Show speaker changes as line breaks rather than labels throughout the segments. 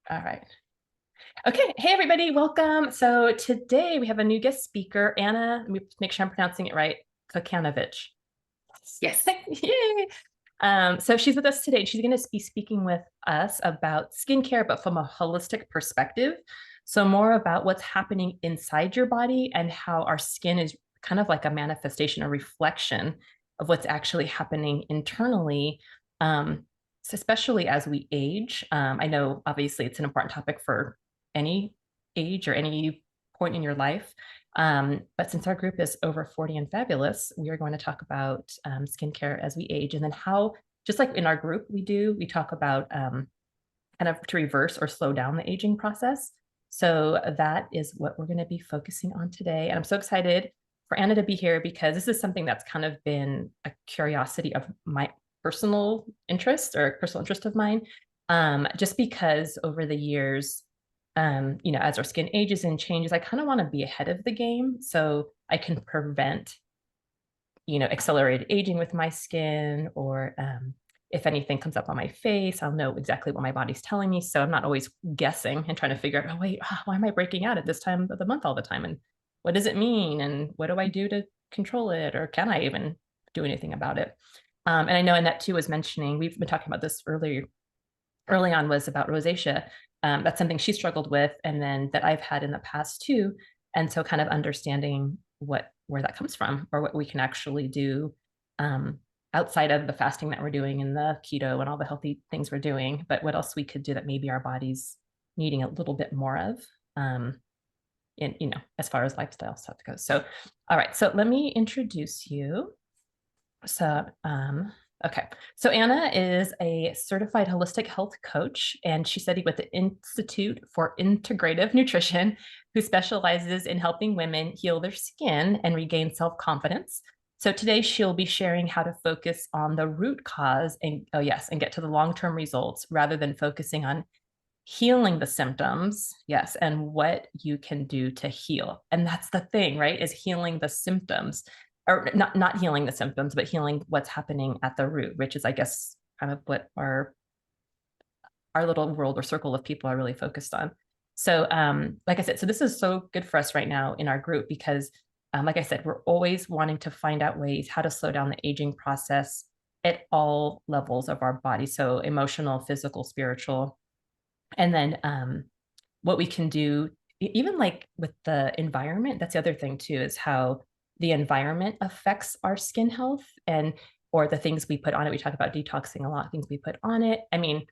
All right. Okay. Hey, everybody. Welcome. So today we have a new guest speaker, Anna. Let me make sure I'm pronouncing it right. Kokanovic.
Yes.
Yay. So she's with us today. She's going to be speaking with us about skincare, but from a holistic perspective. So more about what's happening inside your body and how our skin is kind of like a manifestation, a reflection of what's actually happening internally. So especially as we age. I know obviously it's an important topic for any age or any point in your life. But since our group is over 40 and fabulous, we are going to talk about skincare as we age, and then how, just like in our group, we talk about kind of to reverse or slow down the aging process. So that is what we're going to be focusing on today. And I'm so excited for Anna to be here because this is something that's kind of been a curiosity of my personal interest or personal interest of mine. Just because over the years, as our skin ages and changes, I kind of want to be ahead of the game so I can prevent, accelerated aging with my skin, or if anything comes up on my face, I'll know exactly what my body's telling me. So I'm not always guessing and trying to figure out, oh, wait, why am I breaking out at this time of the month all the time? And what does it mean? And what do I do to control it? Or can I even do anything about it? And I know Annette too was mentioning, we've been talking about this early on, was about rosacea. That's something she struggled with, and then that I've had in the past too. And so kind of understanding where that comes from, or what we can actually do outside of the fasting that we're doing and the keto and all the healthy things we're doing, but what else we could do that maybe our body's needing a little bit more of, as far as lifestyle stuff goes. So, all right, so let me introduce you. So, okay. So Anna is a certified holistic health coach, and she studied with the Institute for Integrative Nutrition, who specializes in helping women heal their skin and regain self-confidence. So today she'll be sharing how to focus on the root cause and, oh yes, and get to the long-term results rather than focusing on healing the symptoms. Yes, and what you can do to heal. And that's the thing, right? Is healing the symptoms, or not healing the symptoms, but healing what's happening at the root, which is, I guess, kind of what our little world or circle of people are really focused on. So, like I said, so this is so good for us right now in our group because, like I said, we're always wanting to find out ways how to slow down the aging process at all levels of our body. So emotional, physical, spiritual. And then what we can do, even like with the environment, that's the other thing too, is how the environment affects our skin health, and or the things we put on it. We talk about detoxing a lot, things we put on it. I mean,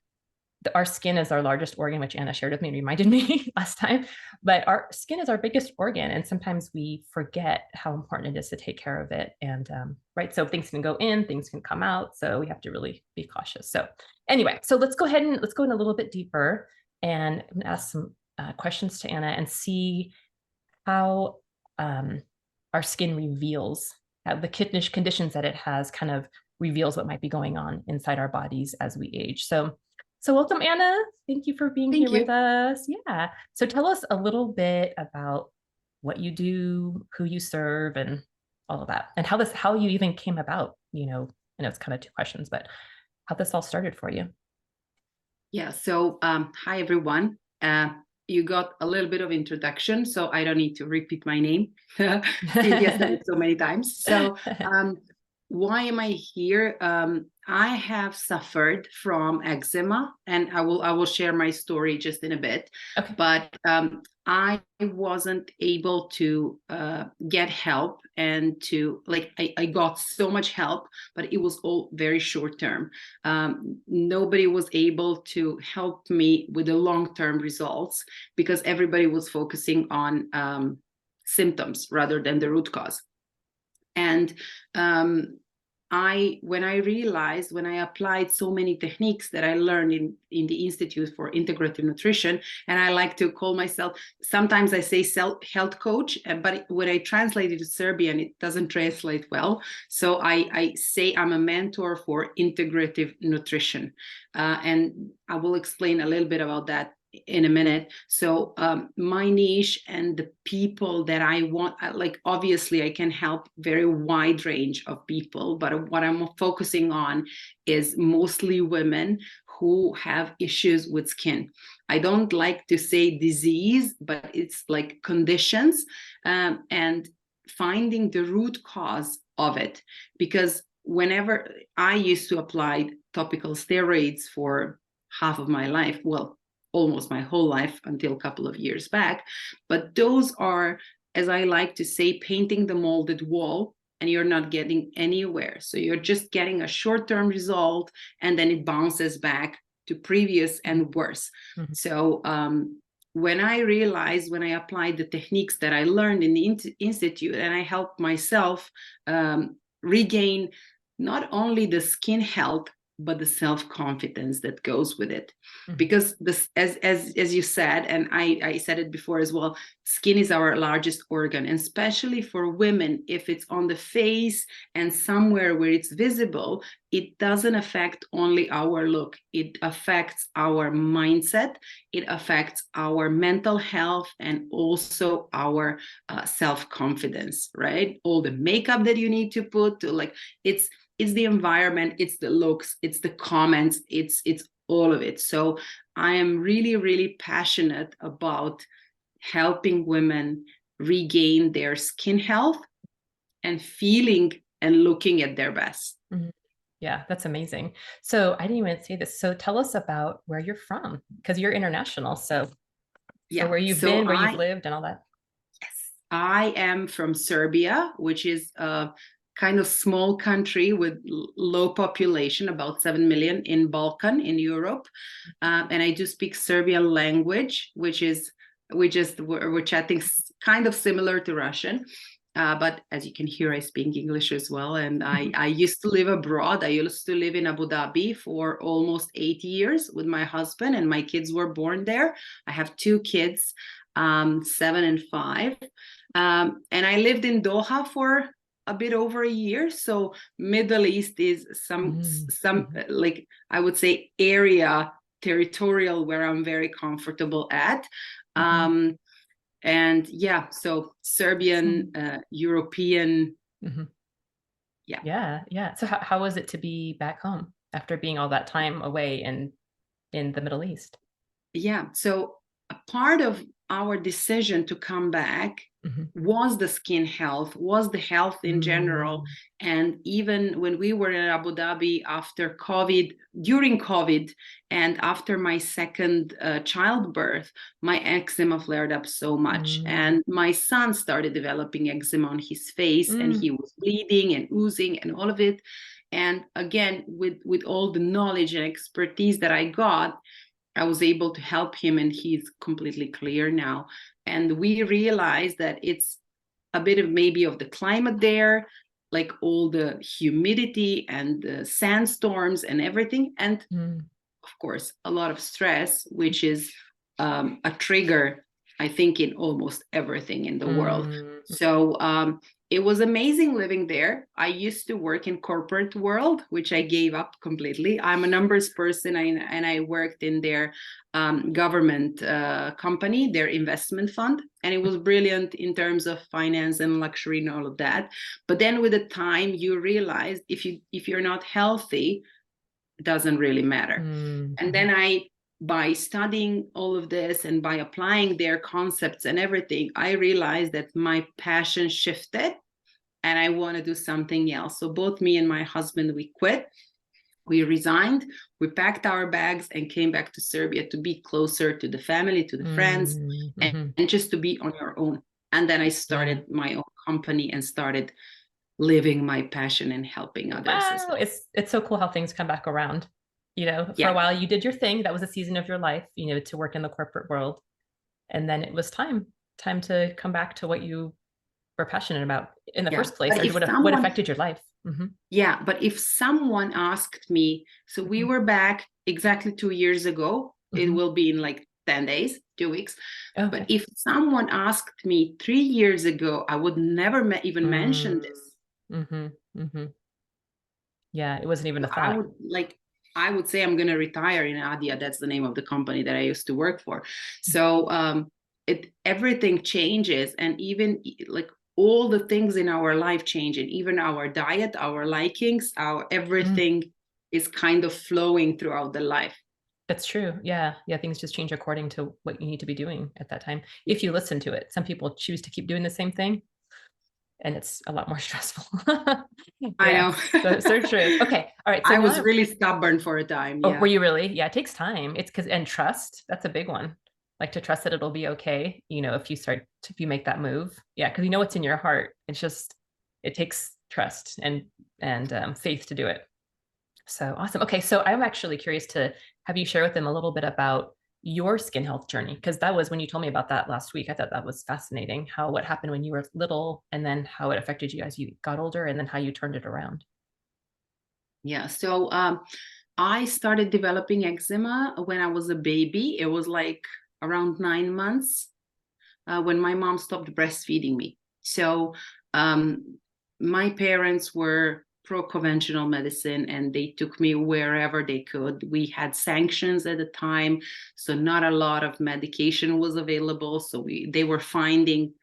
our skin is our largest organ, which Anna shared with me and reminded me last time. But our skin is our biggest organ, and sometimes we forget how important it is to take care of it. And right, so things can go in, things can come out, so we have to really be cautious. So anyway, so let's go ahead and let's go in a little bit deeper and ask some questions to Anna and see how our skin reveals the conditions that it has, kind of reveals what might be going on inside our bodies as we age. So welcome, Anna. Thank you for being here
Thank
with
you.
us. Yeah. So tell us a little bit about what you do, who you serve, and all of that, and how you even came about. I know it's kind of two questions, but how this all started for you.
Yeah. So, hi everyone. You got a little bit of introduction, so I don't need to repeat my name. Cynthia said it so many times. So, why am I here? I have suffered from eczema, and I will share my story just in a bit.
Okay.
But I wasn't able to get help, and I got so much help, but it was all very short term. Nobody was able to help me with the long term results because everybody was focusing on symptoms rather than the root cause. And when I applied so many techniques that I learned in the Institute for Integrative Nutrition, and I like to call myself, sometimes I say health coach, but when I translate it to Serbian, it doesn't translate well. So I say I'm a mentor for integrative nutrition. And I will explain a little bit about that in a minute. So my niche and the people that I want, like obviously I can help very wide range of people, but what I'm focusing on is mostly women who have issues with skin. I don't like to say disease, but it's like conditions, and finding the root cause of it. Because whenever I used to apply topical steroids for half of my life, well, almost my whole life until a couple of years back, but those are, as I like to say, painting the molded wall, and you're not getting anywhere. So you're just getting a short-term result, and then it bounces back to previous and worse.
Mhm.
So when I realized, when I applied the techniques that I learned in the institute, and I helped myself regain not only the skin health, but the self-confidence that goes with it.
Mhm.
Because this, as you said, and I said it before as well, skin is our largest organ, and especially for women, if it's on the face and somewhere where it's visible, it doesn't affect only our look, it affects our mindset, it affects our mental health, and also our self-confidence, right? All the makeup that you need to put to, like, it's the environment, it's the looks, it's the comments, it's all of it. So I am really, really passionate about helping women regain their skin health and feeling and looking at their best.
Mhm. Yeah, that's amazing. So I didn't even say this. So tell us about where you're from, because you're international. So
Yeah,
where you've
so
been, where you've lived, and all that.
I am from Serbia, which is a kind of small country with low population, about 7 million in Balkan, in Europe. And I do speak Serbian language, which is, we're chatting kind of similar to Russian. But as you can hear, I speak English as well. And I used to live abroad. I used to live in Abu Dhabi for almost 8 years with my husband, and my kids were born there. I have 2 kids, 7 and 5. And I lived in Doha for a bit over a year. So Middle East is some like, I would say, area territorial where I'm very comfortable at. And yeah, so Serbian, European.
Yeah. So how was it to be back home after being all that time away in the Middle East?
Yeah, so a part of our decision to come back was the skin health, was the health in general. And even when we were in Abu Dhabi after COVID, during COVID, and after my second childbirth, my eczema flared up so much. And my son started developing eczema on his face, and he was bleeding and oozing and all of it. And again, with all the knowledge and expertise that I got, I was able to help him, and he's completely clear now. And we realized that it's a bit of maybe of the climate there, like all the humidity and the sandstorms and everything. And of course, a lot of stress, which is a trigger, I think, in almost everything in the world. So it was amazing living there. I used to work in corporate world, which I gave up completely. I'm a numbers person, and I worked in their government company, their investment fund, and it was brilliant in terms of finance and luxury and all of that. But then with the time, you realize if you're not healthy, it doesn't really matter. And then by studying all of this and by applying their concepts and everything, I realized that my passion shifted and I want to do something else. So both me and my husband, we quit, we resigned, we packed our bags and came back to Serbia to be closer to the family, to the friends, and just to be on your own. And then I started my own company and started living my passion and helping others as well.
It's so cool how things come back around. For a while you did your thing. That was a season of your life, to work in the corporate world. And then it was time to come back to what you were passionate about in the first place, or what affected your life.
Yeah, but if someone asked me, so we were back exactly 2 years ago, it will be in like 10 days, 2 weeks. Okay. But if someone asked me 3 years ago, I would never even mention this.
Yeah, it wasn't even a thought.
I would say I'm going to retire in Adia. That's the name of the company that I used to work for. So everything changes, and even like all the things in our life change, and even our diet, our likings, our everything is kind of flowing throughout the life.
That's true. Yeah. Yeah. Things just change according to what you need to be doing at that time. If you listen to it, some people choose to keep doing the same thing and it's a lot more stressful.
I
Yeah.
know.
So true. Okay. All right. So
I
now
was really stubborn for a time.
oh, were
Yeah.
you really? Yeah. It takes time. It's because, and trust, that's a big one. Like to trust that it'll be okay. If you make that move. Yeah. Cause you know what's in your heart. It's just, it takes trust and faith to do it. So awesome. Okay, so I'm actually curious to have you share with them a little bit about your skin health journey, because that was when you told me about that last week. I thought that was fascinating, how what happened when you were little and then how it affected you as you got older and then how you turned it around.
Yeah. So I started developing eczema when I was a baby. It was like around 9 months when my mom stopped breastfeeding me. So my parents were pro-conventional medicine and they took me wherever they could. We had sanctions at the time, so not a lot of medication was available. So they were finding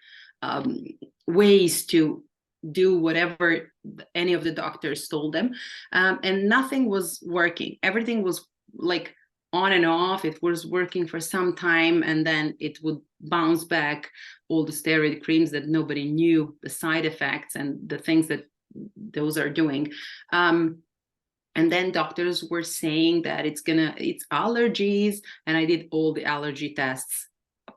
um, ways to do whatever any of the doctors told them, and nothing was working. Everything was like on and off. It was working for some time and then it would bounce back. All the steroid creams that nobody knew the side effects and the things that those are doing. And then doctors were saying that it's allergies, and I did all the allergy tests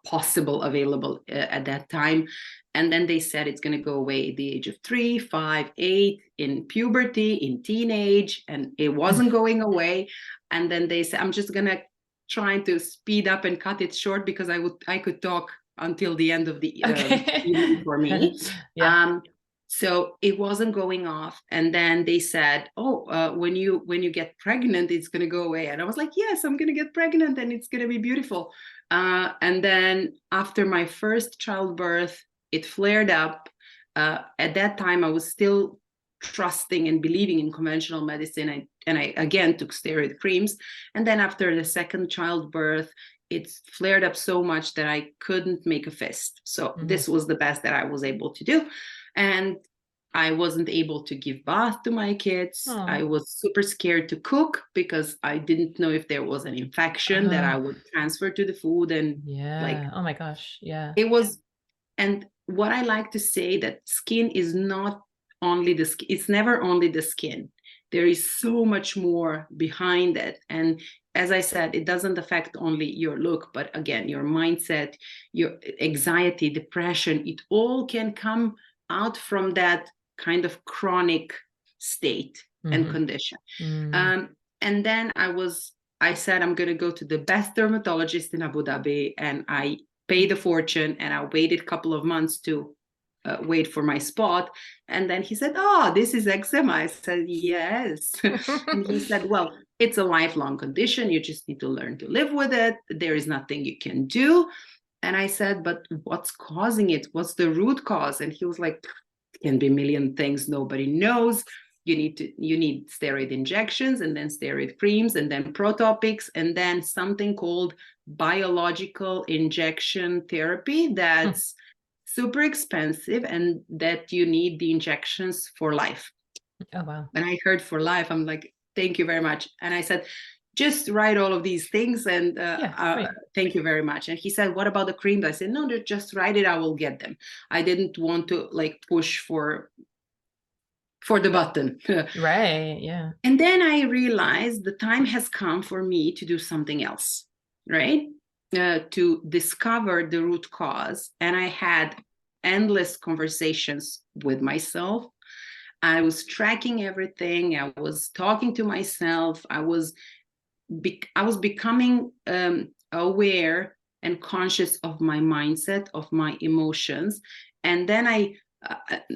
possible available at that time. And then they said it's going to go away at the age of 3, 5, 8, in puberty, in teenage, and it wasn't going away. And then they said, I'm just going to try to speed up and cut it short because I could talk until the end of the evening
Okay.
for me.
Yeah.
So it wasn't going off, and then they said, oh, when you get pregnant it's going to go away. And I was like, yes, I'm going to get pregnant and it's going to be beautiful. And then after my first childbirth it flared up. At that time I was still trusting and believing in conventional medicine, and I again took steroid creams. And then after the second childbirth it flared up so much that I couldn't make a fist. So this was the best that I was able to do. And I wasn't able to give bath to my kids.
Oh.
I was super scared to cook because I didn't know if there was an infection that I would transfer to the food. And like,
Yeah. Oh my gosh. Yeah.
it was, and what I like to say, that skin is not only the skin, it's never only the skin. There is so much more behind it. And as I said, it doesn't affect only your look, but again, your mindset, your anxiety, depression, it all can come out from that kind of chronic state and condition. And then I said, I'm going to go to the best dermatologist in Abu Dhabi, and I paid a fortune, and I waited a couple of months to wait for my spot. And then he said, oh, this is eczema. I said, yes. And he said, well, it's a lifelong condition. You just need to learn to live with it. There is nothing you can do. And I said, but what's causing it? What's the root cause? And he was like, can be a million things nobody knows. You need steroid injections, and then steroid creams, and then protopics, and then something called biological injection therapy that's super expensive, and that you need the injections for life.
Oh wow.
When I heard for life, I'm like, thank you very much. And I said, just write all of these things, and thank you very much. And he said, what about the creams? I said, no, just write it, I will get them. I didn't want to like push for the button.
Right. Yeah.
And then I realized the time has come for me to do something else, right? To discover the root cause. And I had endless conversations with myself. I was tracking everything. I was talking to myself. I was becoming aware and conscious of my mindset, of my emotions. And then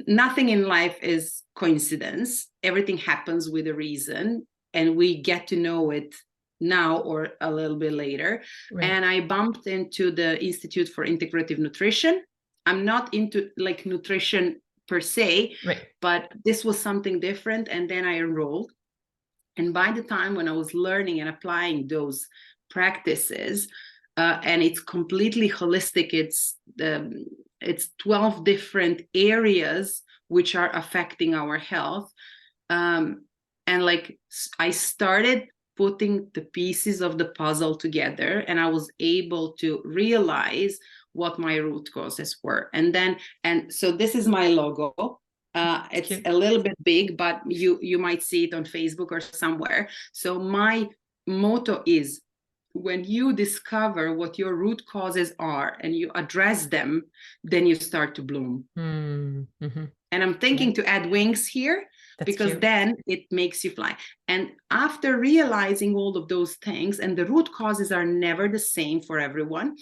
nothing in life is coincidence. Everything happens with a reason, and we get to know it now or a little bit later. Right. And I bumped into the Institute for Integrative Nutrition. I'm not into like nutrition per se, right, but this was something different. And then I enrolled. And by the time when I was learning and applying those practices, and it's completely holistic, it's 12 different areas which are affecting our health. And like I started putting the pieces of the puzzle together, and I was able to realize what my root causes were. And so this is my logo. It's
cute.
a little bit big, but you might see it on Facebook or somewhere. So my motto is, when you discover what your root causes are and you address them, then you start to bloom.
Mm-hmm.
And I'm thinking to add wings here,
That's
because
cute.
then it makes you fly. And after realizing all of those things, and the root causes are never the same for everyone,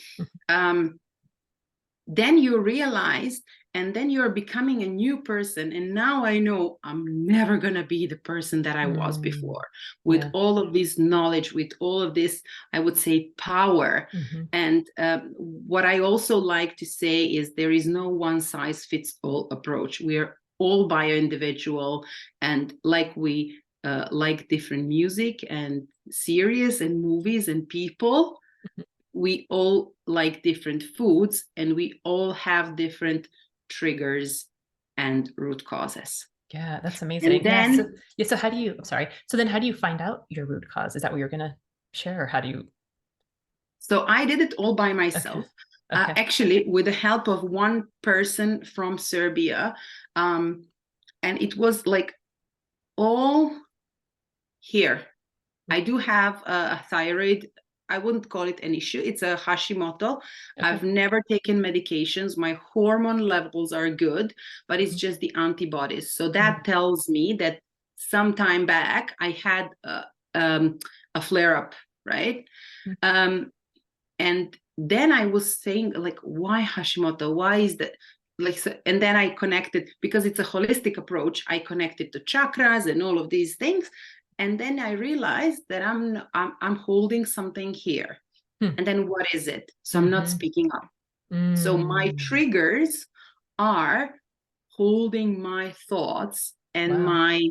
then you realize, and then you're becoming a new person. And now I know I'm never going to be the person that I was before, with all of this knowledge, with all of this, I would say, power. And what I also like to say is there is no one size fits all approach. We are all bio-individual, and like we like different music and series and movies and people, we all like different foods, and we all have different triggers and root causes.
Yeah, that's amazing.
And then,
So how do you, I'm sorry. So then how do you find out your root cause? Is that what you're going to share, or how do you?
So I did it all by myself, actually, with the help of one person from Serbia. And it was like all here. I do have a thyroid. I wouldn't call it an issue. It's a Hashimoto. I've never taken medications. My hormone levels are good, but it's just the antibodies. So that tells me that some time back I had a flare-up, right? And then I was saying, like, why Hashimoto? Why is that? Like, so, and then I connected, because it's a holistic approach. I connected to chakras and all of these things. And then I realized that I'm holding something here. And then what is it? So I'm not speaking up. So my triggers are holding my thoughts and my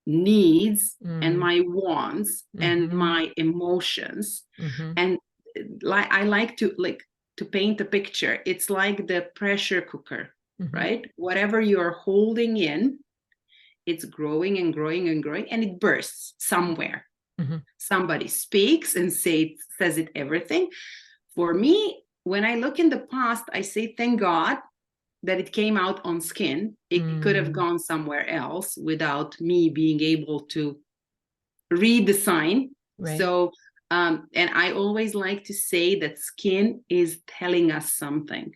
needs and my wants and my emotions. And like, I like to paint a picture. It's like the pressure cooker, right? Whatever you're holding in, it's growing and growing and growing, and it bursts somewhere. Somebody speaks and says it everything. For me, when I look in the past, I say, thank God that it came out on skin. It could have gone somewhere else without me being able to read the sign.
Right.
So, and I always like to say that skin is telling us something.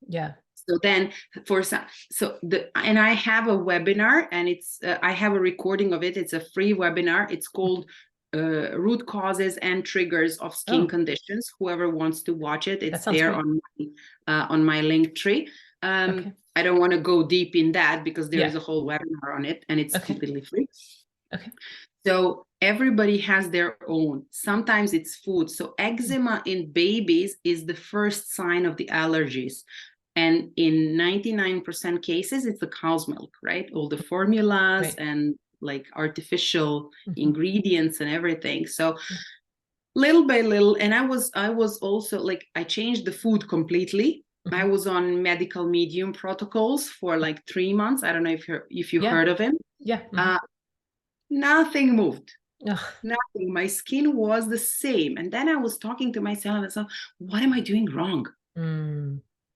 Yeah.
So then and I have a webinar, and it's I have a recording of it. It's a free webinar. It's called Root Causes and Triggers of Skin Conditions. Whoever wants to watch it, it's there on my link tree. I don't want to go deep in that, because there is a whole webinar on it, and it's completely free. So everybody has their own. Sometimes it's food. So eczema in babies is the first sign of the allergies. And in 99% cases, it's the cow's milk, right? All the formulas and like artificial ingredients and everything. So little by little, and I was also like, I changed the food completely. I was on medical medium protocols for like 3 months. I don't know if you heard of him. Nothing moved. Nothing. My skin was the same. And then I was talking to myself, what am I doing wrong?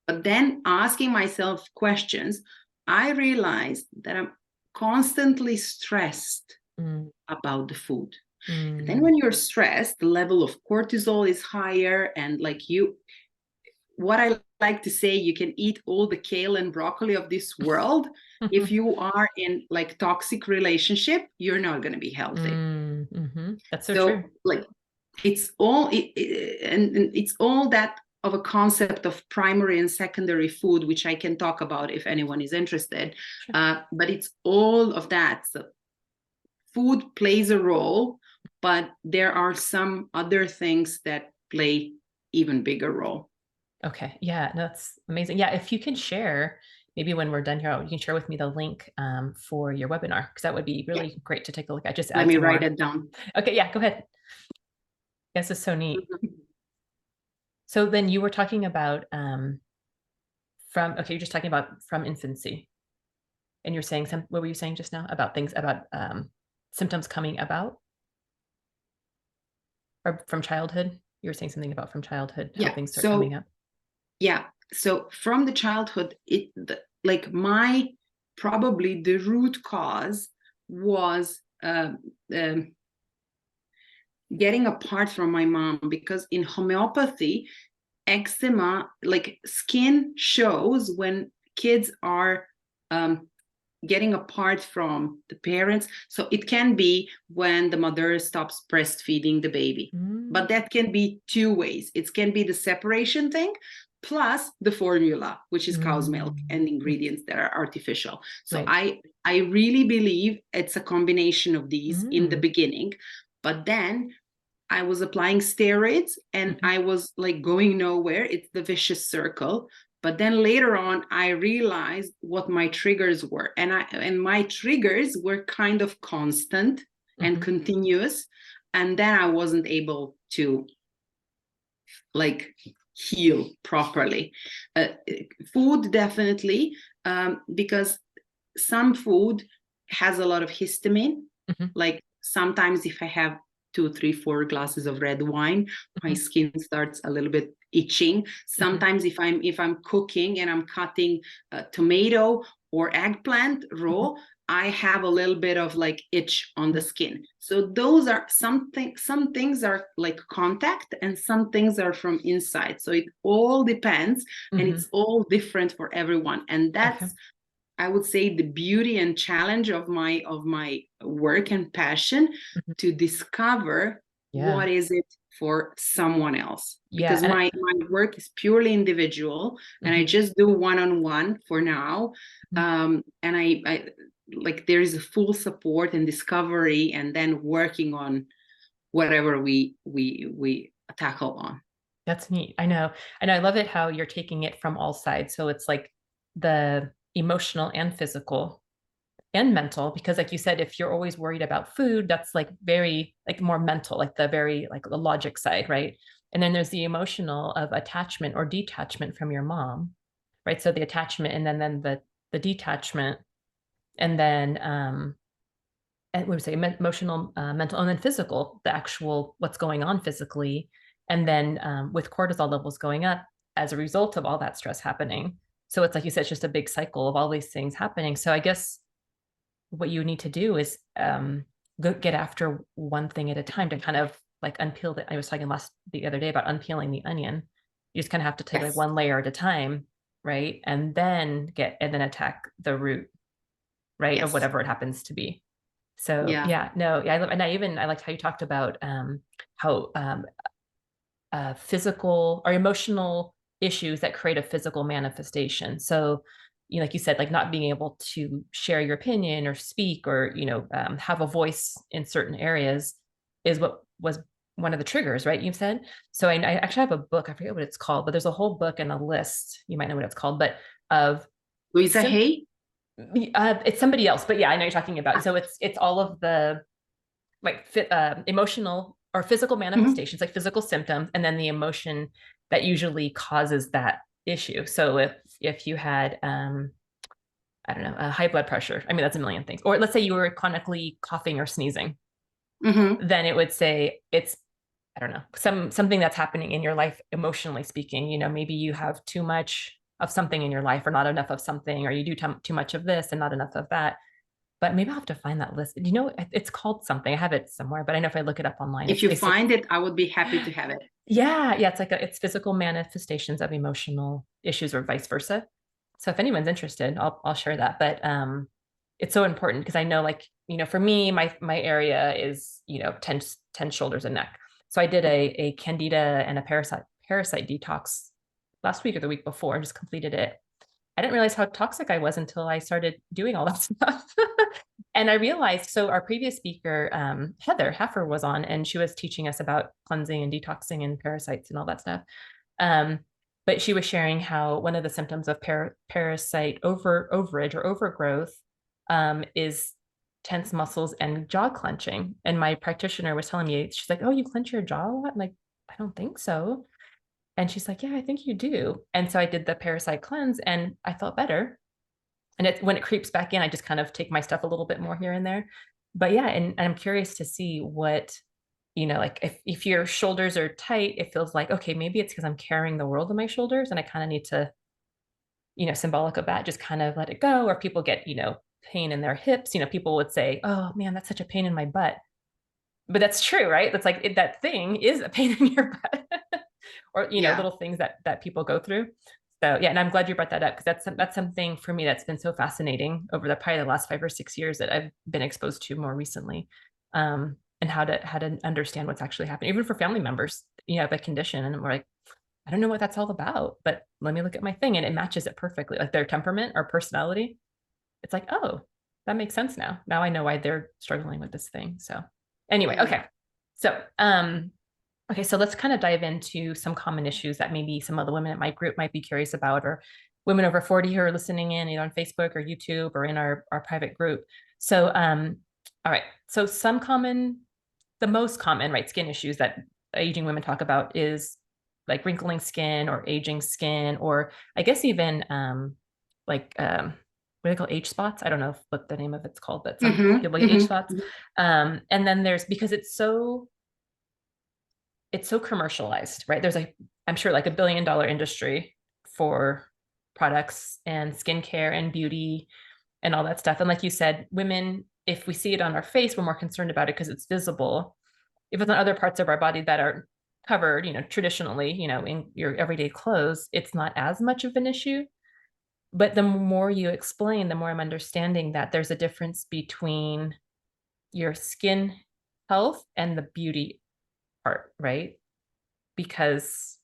But then asking myself questions, I realized that I'm constantly stressed about the food. And then when you're stressed, the level of cortisol is higher. And like what I like to say, you can eat all the kale and broccoli of this world. If you are in like toxic relationship, you're not going to be healthy.
That's so true.
Like it's all, and it's all that of a concept of primary and secondary food, which I can talk about if anyone is interested. But it's all of that. So food plays a role, but there are some other things that play even bigger role.
Okay. Yeah, that's amazing. Yeah, if you can share, maybe when we're done here, you can share with me the link for your webinar, because that would be really great to take a look at. Just
let me write it down.
Okay, yeah, go ahead. This is so neat. So then you were talking about you're just talking about from infancy, and you're saying what were you saying just now about things about symptoms coming about? or from childhood? You were saying something about from childhood, how
Yeah.
things start coming
So
up.
yeah. So from the childhood, like my probably the root cause was getting apart from my mom, because in homeopathy, eczema, like skin shows when kids are getting apart from the parents. So it can be when the mother stops breastfeeding the baby, but that can be two ways. It can be the separation thing plus the formula, which is cow's milk and ingredients that are artificial. So
Right.
I really believe it's a combination of these in the beginning, but then I was applying steroids and I was like going nowhere. It's the vicious circle. But then later on, I realized what my triggers were. And my triggers were kind of constant and continuous. And then I wasn't able to like heal properly. Food, definitely, because some food has a lot of histamine. Like sometimes if I have 2, 3, 4 glasses of red wine, my skin starts a little bit itching. Sometimes if I'm cooking and I'm cutting a tomato or eggplant raw, I have a little bit of like itch on the skin. So those are some things are like contact and some things are from inside. So it all depends and it's all different for everyone. And that's, I would say, the beauty and challenge of my work and passion, to discover what is it for someone else.
Yeah.
Because my work is purely individual, and I just do one-on-one for now. And I like there is a full support and discovery, and then working on whatever we tackle on.
That's neat. I know. And I love it how you're taking it from all sides. So it's like the emotional and physical and mental, because like you said, if you're always worried about food, that's like very like more mental, like the very like the logic side, right? And then there's the emotional of attachment or detachment from your mom, right? So the attachment and then the detachment, and then and what would say emotional, mental, and then physical, the actual what's going on physically, and then with cortisol levels going up as a result of all that stress happening. So it's like you said, it's just a big cycle of all these things happening. So I guess what you need to do is get after one thing at a time to kind of like unpeel the, I was talking the other day about unpeeling the onion. You just kind of have to take like one layer at a time, right? And then attack the root, right? Of whatever it happens to be. So yeah, no, yeah, I liked how you talked about how physical or emotional issues that create a physical manifestation. So, you know, like you said, like not being able to share your opinion or speak or, you know, have a voice in certain areas is what was one of the triggers, right? You said. So I actually have a book. I forget what it's called, but there's a whole book and a list. You might know what it's called, but of
Louisa Hay?
it's somebody else, but yeah, I know you're talking about. So it's all of the like emotional or physical manifestations, like physical symptoms, and then the emotion that usually causes that issue. So if you had I don't know, high blood pressure, I mean that's a million things. Or let's say you were chronically coughing or sneezing, then it would say it's, I don't know, something that's happening in your life emotionally speaking. You know, maybe you have too much of something in your life or not enough of something, or you do too much of this and not enough of that. But maybe I'll have to find that list. You know, it's called something. I have it somewhere, but I know if I look it up online,
If you find it, I would be happy to have it.
Yeah, it's like it's physical manifestations of emotional issues or vice versa. So if anyone's interested, I'll share that. But it's so important because I know, like, you know, for me, my area is, you know, 10 shoulders and neck. So I did a candida and a parasite detox last week or the week before. I just completed it. I didn't realize how toxic I was until I started doing all that stuff. And I realized, so our previous speaker, Heather Haffer, was on, and she was teaching us about cleansing and detoxing and parasites and all that stuff. But she was sharing how one of the symptoms of parasite overage or overgrowth is tense muscles and jaw clenching. And my practitioner was telling me, she's like, "Oh, you clench your jaw a lot?" I'm like, "I don't think so." And she's like, "Yeah, I think you do." And so I did the parasite cleanse and I felt better. And when it creeps back in, I just kind of take my stuff a little bit more here and there. But yeah, and I'm curious to see what, like if your shoulders are tight, it feels like, okay, maybe it's because I'm carrying the world on my shoulders and I kind of need to, symbolic of that, just kind of let it go. Or people get, pain in their hips. People would say, oh man, that's such a pain in my butt. But that's true, right? That's like that thing is a pain in your butt. Or,
Yeah.
little things that people go through. So yeah, and I'm glad you brought that up, because that's something for me that's been so fascinating over probably the last 5 or 6 years that I've been exposed to more recently. And how to understand what's actually happening, even for family members, have a condition, and we're like, I don't know what that's all about, but let me look at my thing, and it matches it perfectly, like their temperament or personality. It's like, oh, that makes sense now. Now I know why they're struggling with this thing. So anyway,
Yeah.
okay. So okay, so let's kind of dive into some common issues that maybe some of the women at my group might be curious about, or women over 40 who are listening in, on Facebook or YouTube or in our private group. So all right. So the most common, right, skin issues that aging women talk about is like wrinkling skin or aging skin, or I guess even like what do they call age spots? I don't know what the name of it's called, but some
Mm-hmm,
people get age spots. And then there's, because it's so commercialized, right? There's I'm sure like $1 billion industry for products and skincare and beauty and all that stuff. And like you said, women, if we see it on our face, we're more concerned about it because it's visible. If it's on other parts of our body that are covered, traditionally, in your everyday clothes, it's not as much of an issue. But the more you explain, the more I'm understanding that there's a difference between your skin health and the beauty part, right? Because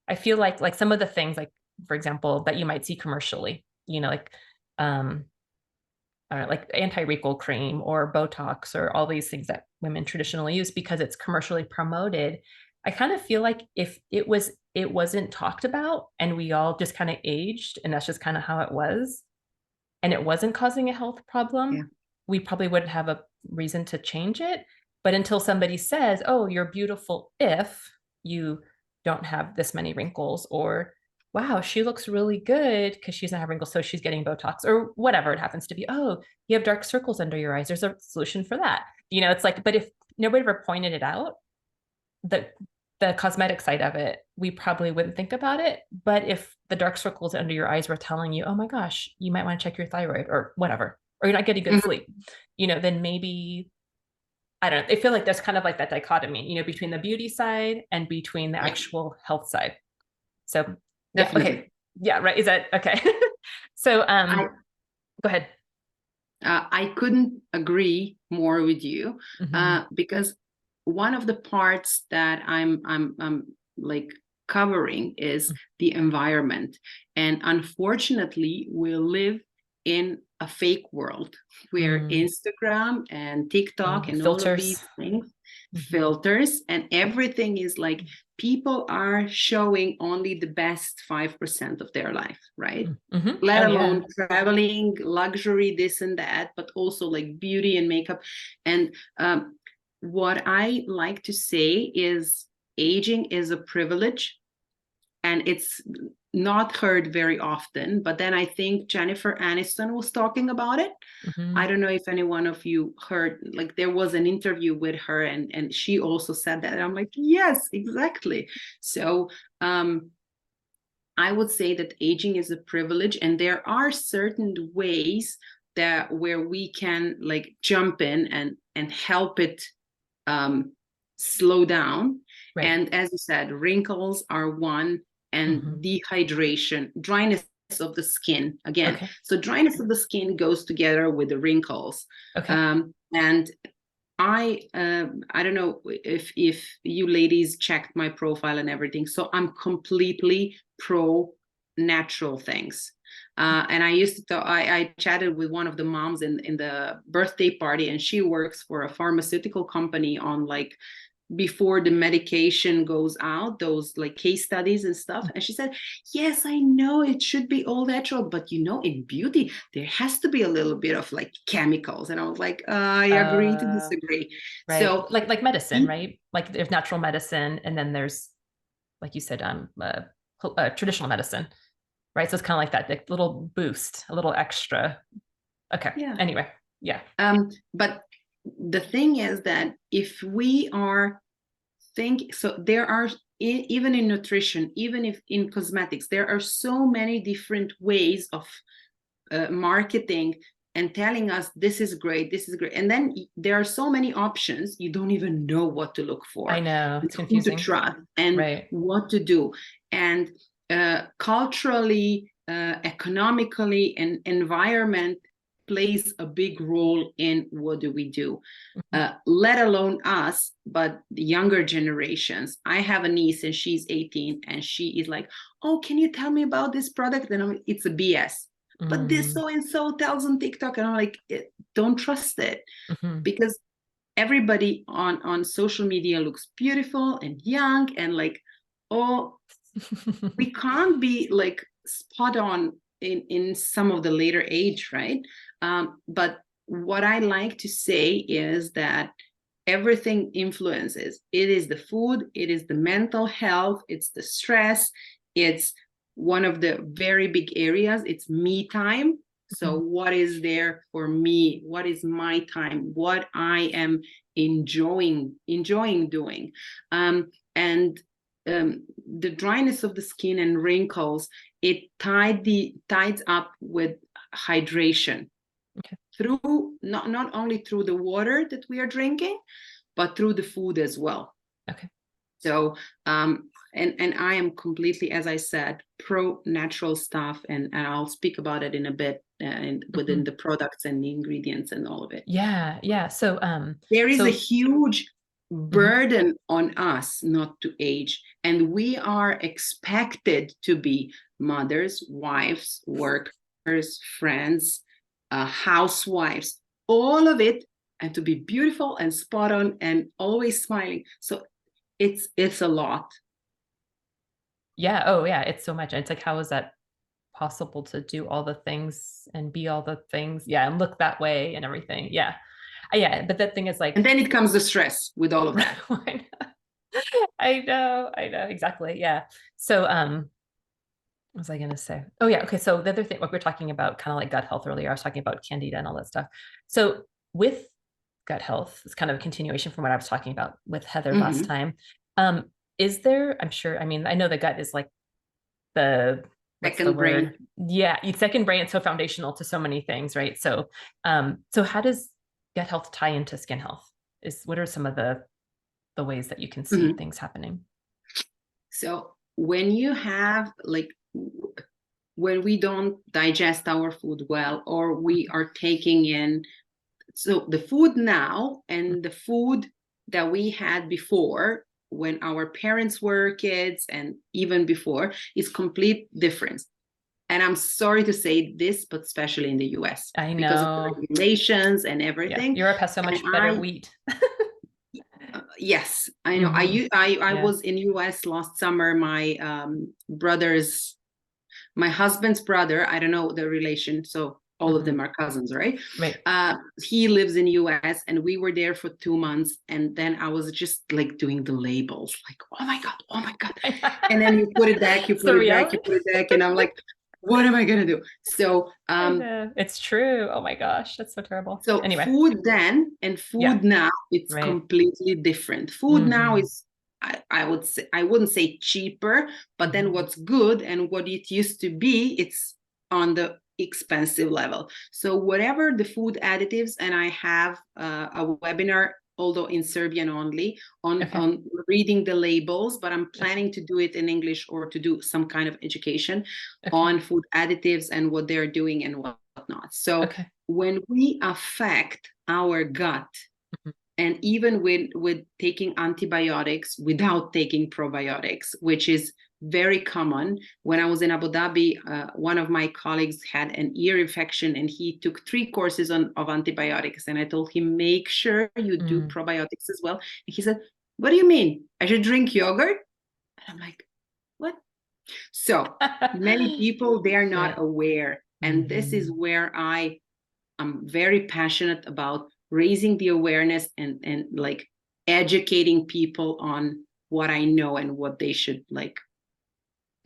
I feel like some of the things, like for example, that you might see commercially, like um I don't know, like anti-wrinkle cream or Botox or all these things that women traditionally use, because it's commercially promoted. I kind of feel like if it wasn't talked about and we all just kind of aged and that's just kind of how it was, and it wasn't causing a health
Yeah.
problem, we probably wouldn't have a reason to change it. But until somebody says, oh, you're beautiful if you don't have this many wrinkles, or wow, she looks really good because she's not having wrinkles, so she's getting Botox, or whatever it happens to be. Oh, you have dark circles under your eyes. There's a solution for that. It's like, but if nobody ever pointed it out, the cosmetic side of it, we probably wouldn't think about it. But if the dark circles under your eyes were telling you, oh my gosh, you might want to check your thyroid or whatever, or you're not getting good
Mhm.
sleep, then maybe, I don't know. I feel like there's kind of like that dichotomy, between the beauty side and between the
Yeah,
actual health side. So yeah,
definitely.
okay. Yeah, right. Is that okay? So
I
go ahead.
I couldn't agree more with you,
Mm-hmm.
because one of the parts that I'm like covering is the environment, and unfortunately, we live in a fake world where
Mm-hmm.
Instagram and TikTok and all of
Filters.
these things,
Mm-hmm.
filters, and everything is like people are showing only the best 5% of their life, right?
Mm-hmm.
Let
Oh yeah.
alone traveling, luxury, this and that, but also like beauty and makeup. And what I like to say is aging is a privilege, and it's not heard very often. But then I think Jennifer Aniston was talking about it.
Mm-hmm.
I don't know if any one of you heard, like there was an interview with her, and she also said that. And I'm like, yes, exactly. So I would say that aging is a privilege, and there are certain ways that where we can like jump in and help it um, slow down.
Right.
And as you said, wrinkles are one, and
Mm-hmm.
dehydration, dryness of the skin again.
Okay.
So dryness of the skin goes together with the wrinkles,
Okay.
and I don't know if you ladies checked my profile and everything. So I'm completely pro natural things. And I used to I chatted with one of the moms in the birthday party, and she works for a pharmaceutical company on like before the medication goes out, those like case studies and stuff. And she said, yes, I know it should be all natural, but in beauty there has to be a little bit of like chemicals. And I was like, I agree to
Uh,
disagree.
right.
So
Like medicine, right? Like there's natural medicine, and then there's, like you said, traditional medicine, right? So it's kind of like that, like little boost, a little extra. Okay.
yeah.
Anyway, yeah.
But the thing is that if we are think so. There are, even in nutrition, even if in cosmetics, there are so many different ways of marketing and telling us this is great, this is great. And then there are so many options, you don't even know what to look for.
I know, it's
who
confusing.
to trust and
Right.
what to do. And culturally, economically, and environment plays a big role in what do we do. Let alone us, but the younger generations. I have a niece and she's 18 and she is like, oh, can you tell me about this product? And I'm like, it's a BS. But this so and so tells on TikTok, and I'm like, don't trust it, because everybody on social media looks beautiful and young and like, oh, we can't be like spot on in some of the later age, right? But what I like to say is that everything influences. It is the food, it is the mental health, it's the stress, it's one of the very big areas, it's me time. So what is there for me? What is my time? What I am enjoying doing? And the dryness of the skin and wrinkles, it ties up with hydration. Through not only through the water that we are drinking, but through the food as well.
Okay.
So and I am completely, as I said, pro natural stuff, and I'll speak about it in a bit, and within the products and the ingredients and all of it.
Yeah. So
there is a huge burden on us not to age, and we are expected to be mothers, wives, workers, friends, housewives, all of it, and to be beautiful and spot on and always smiling. So it's a lot.
Yeah. Oh yeah, it's so much. It's like, how is that possible to do all the things and be all the things? Yeah, and look that way and everything. Yeah. But that thing is like,
and then it comes the stress with all of that.
I know exactly. Yeah. So what was I gonna say? Oh yeah, okay. So the other thing, what we were talking about, kind of like gut health earlier, I was talking about candida and all that stuff. So with gut health, it's kind of a continuation from what I was talking about with Heather last time. Is there, I'm sure, I mean, I know the gut is like the
second brain.
Yeah, second brain. It's so foundational to so many things, right? So so how does gut health tie into skin health? What are some of the ways that you can see things happening?
So when you have like, when we don't digest our food well, or we are taking in, so the food now and the food that we had before when our parents were kids and even before is complete difference. And I'm sorry to say this, but especially in the US,
I know,
because of the regulations and everything.
Europe has so much better wheat.
Yes, I know. I was in US last summer. My my husband's brother, I don't know the relation, so all of them are cousins, right? He lives in US, and we were there for 2 months, and then I was just like doing the labels, like, oh my god. And then you put it back, you put it back, and I'm like, what am I gonna do? So
it's true. Oh my gosh, that's so terrible.
So anyway, food then and food now, it's completely different. Food now is, I would say, I wouldn't say cheaper, but then what's good and what it used to be, it's on the expensive level. So whatever the food additives, and I have a webinar, although in Serbian only, on reading the labels, but I'm planning to do it in English, or to do some kind of education on food additives and what they're doing and whatnot. So when we affect our gut, and even with taking antibiotics without taking probiotics, which is very common. When I was in Abu Dhabi, one of my colleagues had an ear infection, and he took 3 courses of antibiotics. And I told him, make sure you do probiotics as well. And he said, what do you mean? I should drink yogurt? And I'm like, what? So many people, they are not aware. And this is where I am very passionate about raising the awareness and like educating people on what I know and what they should like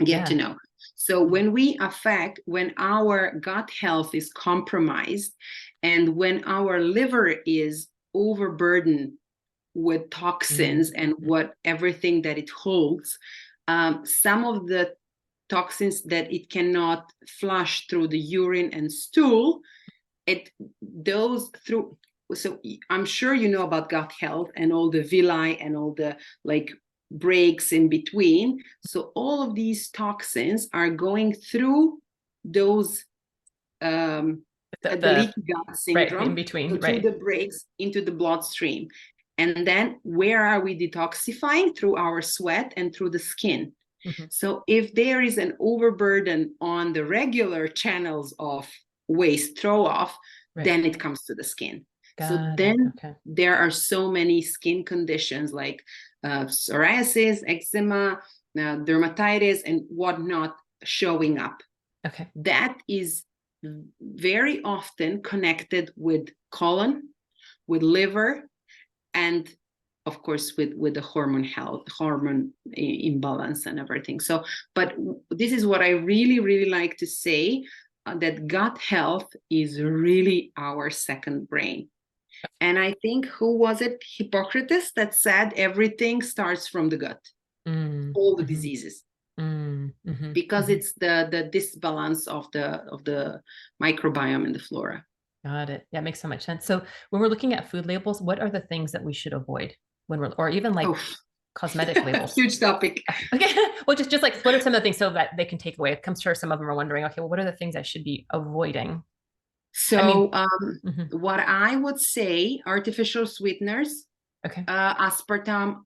get to know. So when when our gut health is compromised, and when our liver is overburdened with toxins and what everything that it holds. Some of the toxins that it cannot flush through the urine and stool, so I'm sure you know about gut health and all the villi and all the like breaks in between. So all of these toxins are going through those the leaky gut syndrome,
right in between,
so through the breaks into the bloodstream. And then where are we detoxifying? Through our sweat and through the skin. So if there is an overburden on the regular channels of waste throw off, then it comes to the skin. There are so many skin conditions like psoriasis, eczema, dermatitis, and whatnot showing up. That is very often connected with colon, with liver, and of course with the hormone imbalance and everything. So, but this is what I really like to say, that gut health is really our second brain. And I think, who was it, Hippocrates, that said everything starts from the gut, all the diseases, because it's the disbalance of the microbiome in the flora.
Got it. That makes so much sense. So when we're looking at food labels, what are the things that we should avoid when we're, or even like cosmetic labels?
Huge topic.
Okay. Well, just like, what are some of the things so that they can take away? I'm sure some of them are wondering, okay, well, what are the things I should be avoiding?
So what I would say, artificial sweeteners, aspartame,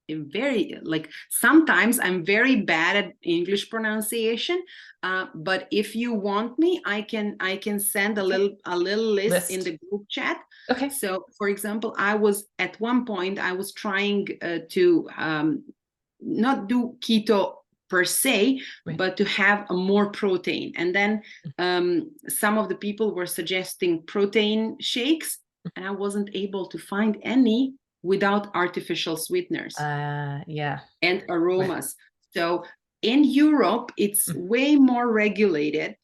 very, like, sometimes I'm very bad at English pronunciation, but if you want me, I can send a little list in the group chat. So for example, at one point I was trying to not do keto per se, but to have a more protein. And then some of the people were suggesting protein shakes, and I wasn't able to find any without artificial sweeteners and aromas. So in Europe, it's way more regulated.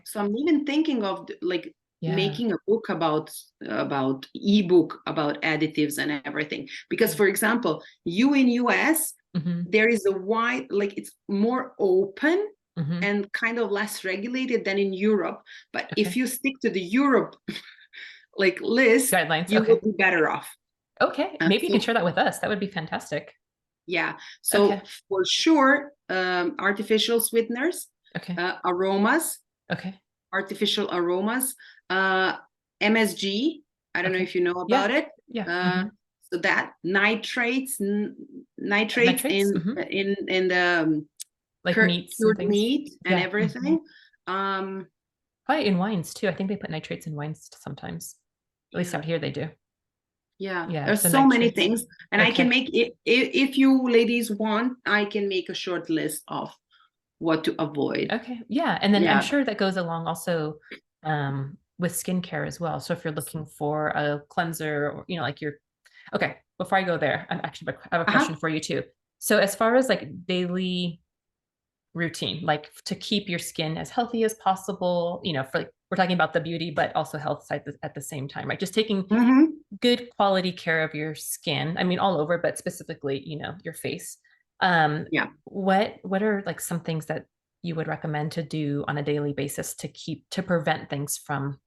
So I'm even thinking of like making a book about ebook about additives and everything. Because for example, in US, there is a wide, like, it's more open and kind of less regulated than in Europe. But if you stick to the Europe like list, guidelines, you will be better off.
Maybe you can share that with us. That would be fantastic.
Yeah. So for sure, artificial sweeteners, aromas, artificial aromas, MSG. I don't know if you know about it. So that nitrates in the
like
cured meat and everything.
Probably in wines too. I think they put nitrates in wines sometimes. At least out here they do.
There's so many things, and I can make it, if you ladies want, I can make a short list of what to avoid.
And then I'm sure that goes along also with skincare as well. So if you're looking for a cleanser, or like before I go there, I have a question for you too. So as far as like daily routine, like to keep your skin as healthy as possible, for like, we're talking about the beauty, but also health side at the same time, right? Just taking good quality care of your skin. I mean, all over, but specifically, your face. What are like some things that you would recommend to do on a daily basis to prevent things from,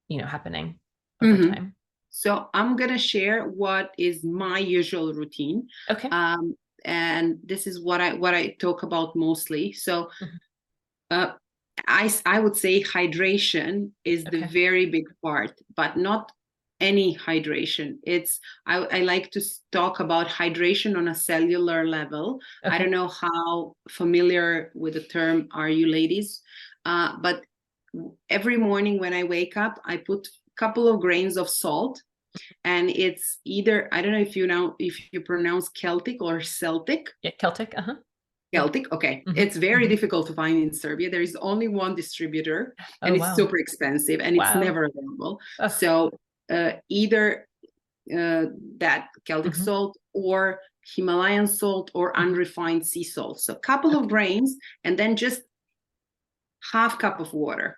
happening over time?
So I'm going to share what is my usual routine. And this is what I talk about mostly. So I would say hydration is the very big part, but not any hydration. I like to talk about hydration on a cellular level. I don't know how familiar with the term are you ladies, but every morning when I wake up, I put a couple of grains of salt, and it's either, I don't know if you pronounce Celtic or Celtic.
Celtic.
Celtic. Okay. It's very difficult to find in Serbia. There is only one distributor, and it's super expensive, and it's never available. So either that Celtic salt or Himalayan salt or unrefined sea salt. So a couple of grains, and then just half cup of water.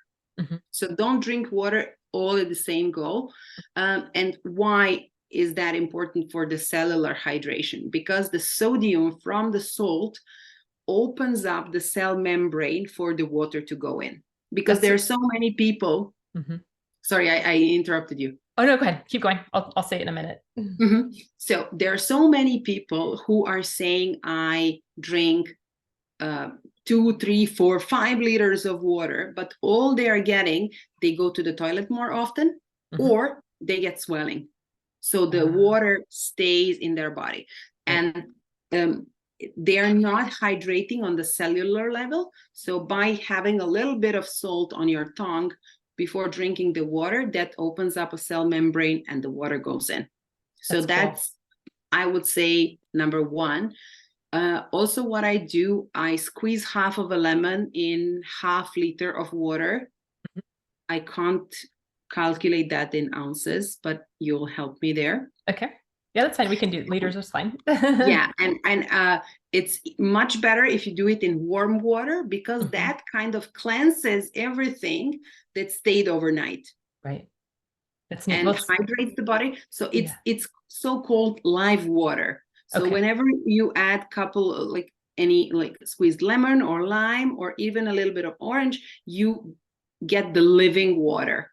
So don't drink water all at the same goal. And why is that important for the cellular hydration? Because the sodium from the salt opens up the cell membrane for the water to go in. Because there are so many people.
Mm-hmm.
Sorry, I interrupted you.
Oh, no, go ahead. Keep going. I'll say it in a minute.
Mm-hmm. So there are so many people who are saying, I drink 2, 3, 4, 5 liters of water, but all they are getting, they go to the toilet more often, or they get swelling. So the water stays in their body. And they are not hydrating on the cellular level. So by having a little bit of salt on your tongue before drinking the water, that opens up a cell membrane and the water goes in. So that's cool. I would say, number one. Also, what I do, I squeeze half of a lemon in half liter of water. I can't calculate that in ounces, but you'll help me there.
Okay. Yeah, that's fine. We can do liters is fine.
Yeah, and it's much better if you do it in warm water, because that kind of cleanses everything that stayed overnight.
Right. That's
neat. And hydrates the body. So it's so-called live water. So whenever you add couple, like any like squeezed lemon or lime or even a little bit of orange, you get the living water.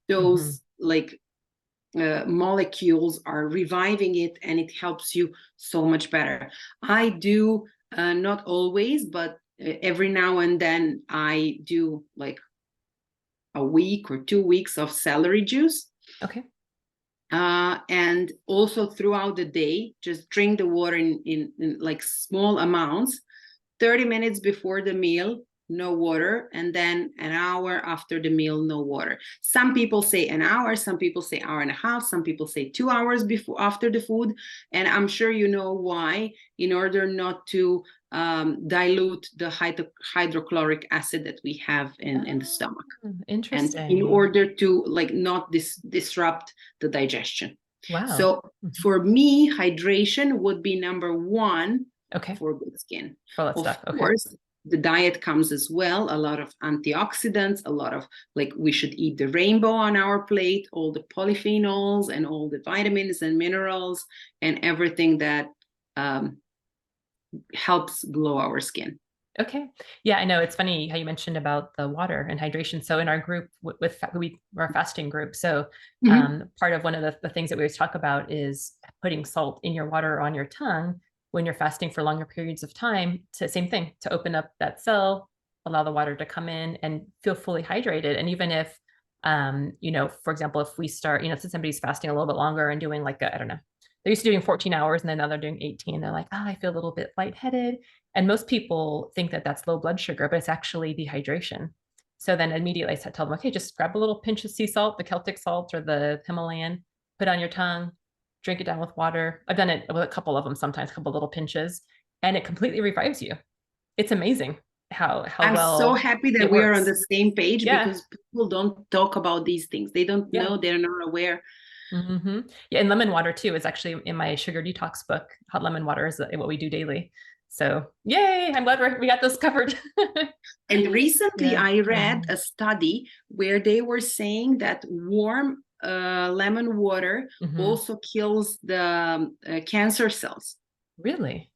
Those like molecules are reviving it, and it helps you so much better. I do not always, but every now and then I do like a week or 2 weeks of celery juice.
Okay.
And also throughout the day, just drink the water in like small amounts. 30 minutes before the meal, no water, and then an hour after the meal, no water. Some people say an hour, some people say hour and a half, some people say 2 hours before after the food. And I'm sure you know why, in order not to dilute the hydrochloric acid that we have in the stomach.
Interesting.
And in order to like not disrupt the digestion.
Wow.
So for me, hydration would be number one.
Okay.
For good skin.
For that stuff.
Of course, the diet comes as well. A lot of antioxidants, a lot of like we should eat the rainbow on our plate, all the polyphenols and all the vitamins and minerals and everything that helps glow our skin.
Okay. Yeah, I know. It's funny how you mentioned about the water and hydration. So in our group, we're a fasting group. So part of one of the things that we always talk about is putting salt in your water on your tongue when you're fasting for longer periods of time, same thing, to open up that cell, allow the water to come in and feel fully hydrated. And even if, for example, if we start, since somebody's fasting a little bit longer and doing like, I don't know, they're used to doing 14 hours and then now they're doing 18, they're like, I feel a little bit lightheaded. And most people think that that's low blood sugar, but it's actually dehydration. So then immediately I tell them, okay, just grab a little pinch of sea salt, the Celtic salt or the Himalayan, put it on your tongue, drink it down with water. I've done it with a couple of them, sometimes a couple little pinches, and it completely revives you. It's amazing how
I'm
well
so happy that we are on the same page, because people don't talk about these things. They don't know, they're not aware.
Yeah, and lemon water too is actually in my sugar detox book. Hot lemon water is what we do daily. So yay, I'm glad we got this covered.
And recently I read a study where they were saying that warm lemon water also kills the cancer cells.
Really?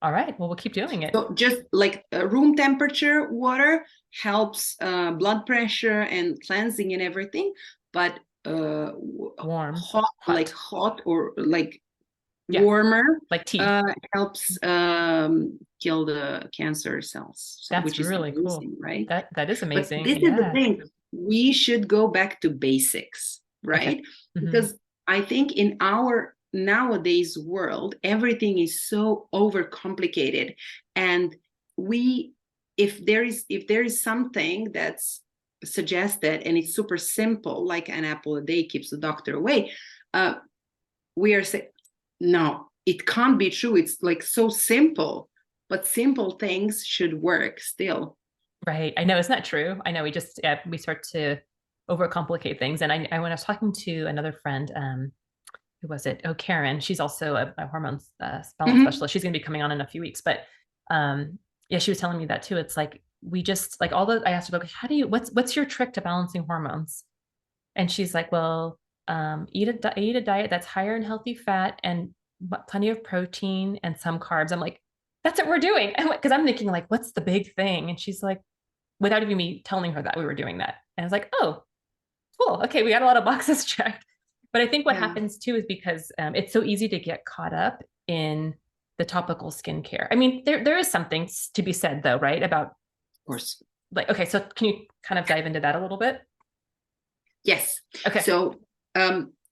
All right. Well, we'll keep doing it.
So just like room temperature water helps blood pressure and cleansing and everything, but
warm,
hot or like warmer,
like tea,
helps kill the cancer cells.
That's
which is
really
amazing,
cool,
right?
That is amazing.
But this is the thing. We should go back to basics, right? Because I think in our nowadays world, everything is so overcomplicated, and if there is something that's suggested and it's super simple, like an apple a day keeps the doctor away, we are saying no, it can't be true. It's like so simple, but simple things should work still.
Right. I know, it's not true. I know we start to overcomplicate things. And when I was talking to another friend, who was it? Oh, Karen. She's also a hormone balance specialist. She's going to be coming on in a few weeks. But she was telling me that too. It's like we just like I asked her, like, how do you, what's your trick to balancing hormones? And she's like, well, eat a diet that's higher in healthy fat and plenty of protein and some carbs. I'm like, that's what we're doing. Because I'm thinking like, what's the big thing? And she's like, without even me telling her that we were doing that. And I was like, oh, cool. Okay, we got a lot of boxes checked. But I think what
Yeah, of
happens too is because it's so easy to get caught up in the topical skincare. I mean, there is something to be said though, right? About
course.
like, okay, so can you kind of dive into that a little bit?
Yes.
Okay.
So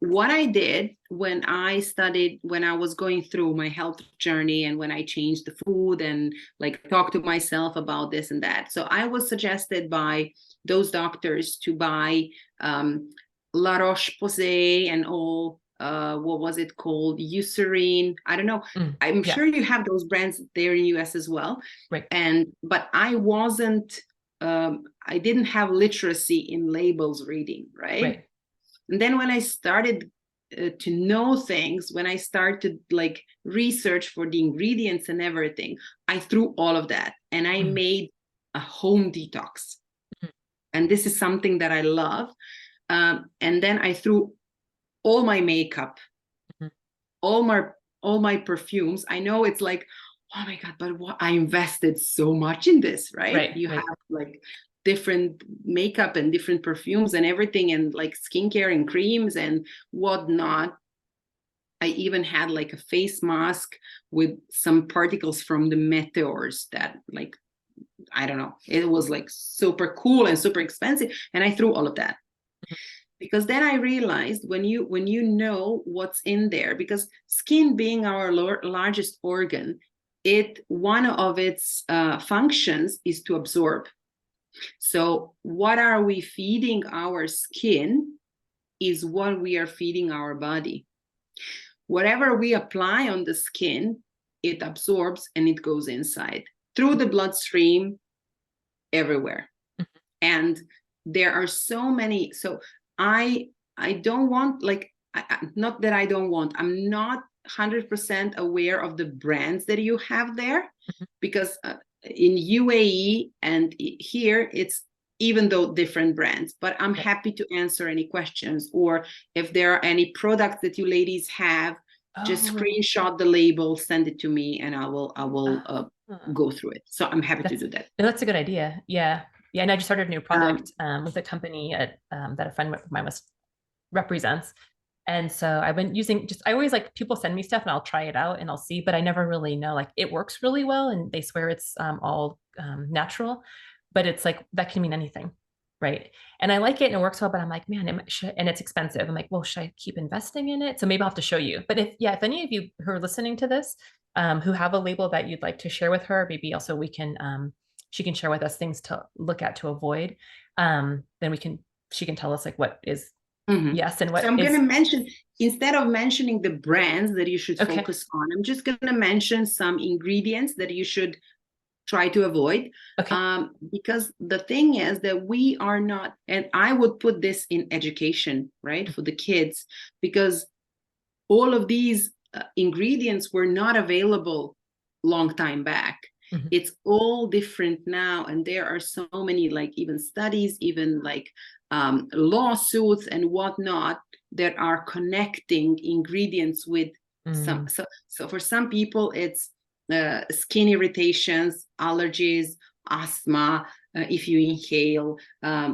what I did when I studied, when I was going through my health journey and when I changed the food and like talked to myself about this and that. So I was suggested by those doctors to buy La Roche-Posay and all, what was it called? Eucerin. I don't know. I'm
Yeah.
sure you have those brands there in US as well.
Right.
But I didn't have literacy in labels reading, right?
Right.
And then when I started to know things, when I started like research for the ingredients and everything, I threw all of that and I
Mm.
made a home detox.
Mhm.
And this is something that I love. And then I threw all my makeup,
Mhm.
all my perfumes. I know it's like, oh my God, but what I invested so much in this, right?
Right.
You have
Right.
like different makeup and different perfumes and everything, and like skincare and creams and whatnot. I even had like a face mask with some particles from the meteors that like, I don't know, it was like super cool and super expensive. And I threw all of that because then I realized when you know what's in there, because skin being our largest organ, one of its functions is to absorb. So what are we feeding our skin is what we are feeding our body. Whatever we apply on the skin, it absorbs and it goes inside through the bloodstream everywhere. And there are so many. So I don't want like not that I don't want. I'm not 100% aware of the brands that you have there because in UAE and here it's even though different brands, but I'm
Right.
happy to answer any questions, or if there are any products that you ladies have, just
Oh,
screenshot the label, send it to me, and I will
ah,
go through it. So I'm happy to
that's
do that.
that's a good idea. Yeah. Yeah. And I just started a new
Um,
product with a company that a friend of mine represents. And so I've been using I always like people send me stuff and I'll try it out and I'll see, but I never really know. Like it works really well and they swear it's all natural, but it's like that can mean anything. Right. And I like it and it works well, but I'm like, man, and it's expensive. I'm like, well, should I keep investing in it? So maybe I'll have to show you. But if any of you who are listening to this, who have a label that you'd like to share with her, maybe also she can share with us things to look at to avoid. Then she can tell us like what is
mhm.
yes and
So
what
I'm going to
is
mention, instead of mentioning the brands that you should
okay.
focus on, I'm just going to mention some ingredients that you should try to avoid.
Okay.
Because the thing is that we are not, and I would put this in education, right, for the kids, because all of these ingredients were not available long time back.
Mhm.
It's all different now, and there are so many like even studies, even like lawsuits and whatnot that are connecting ingredients with some.
Mm.
So for some people it's skin irritations, allergies, asthma, if you inhale,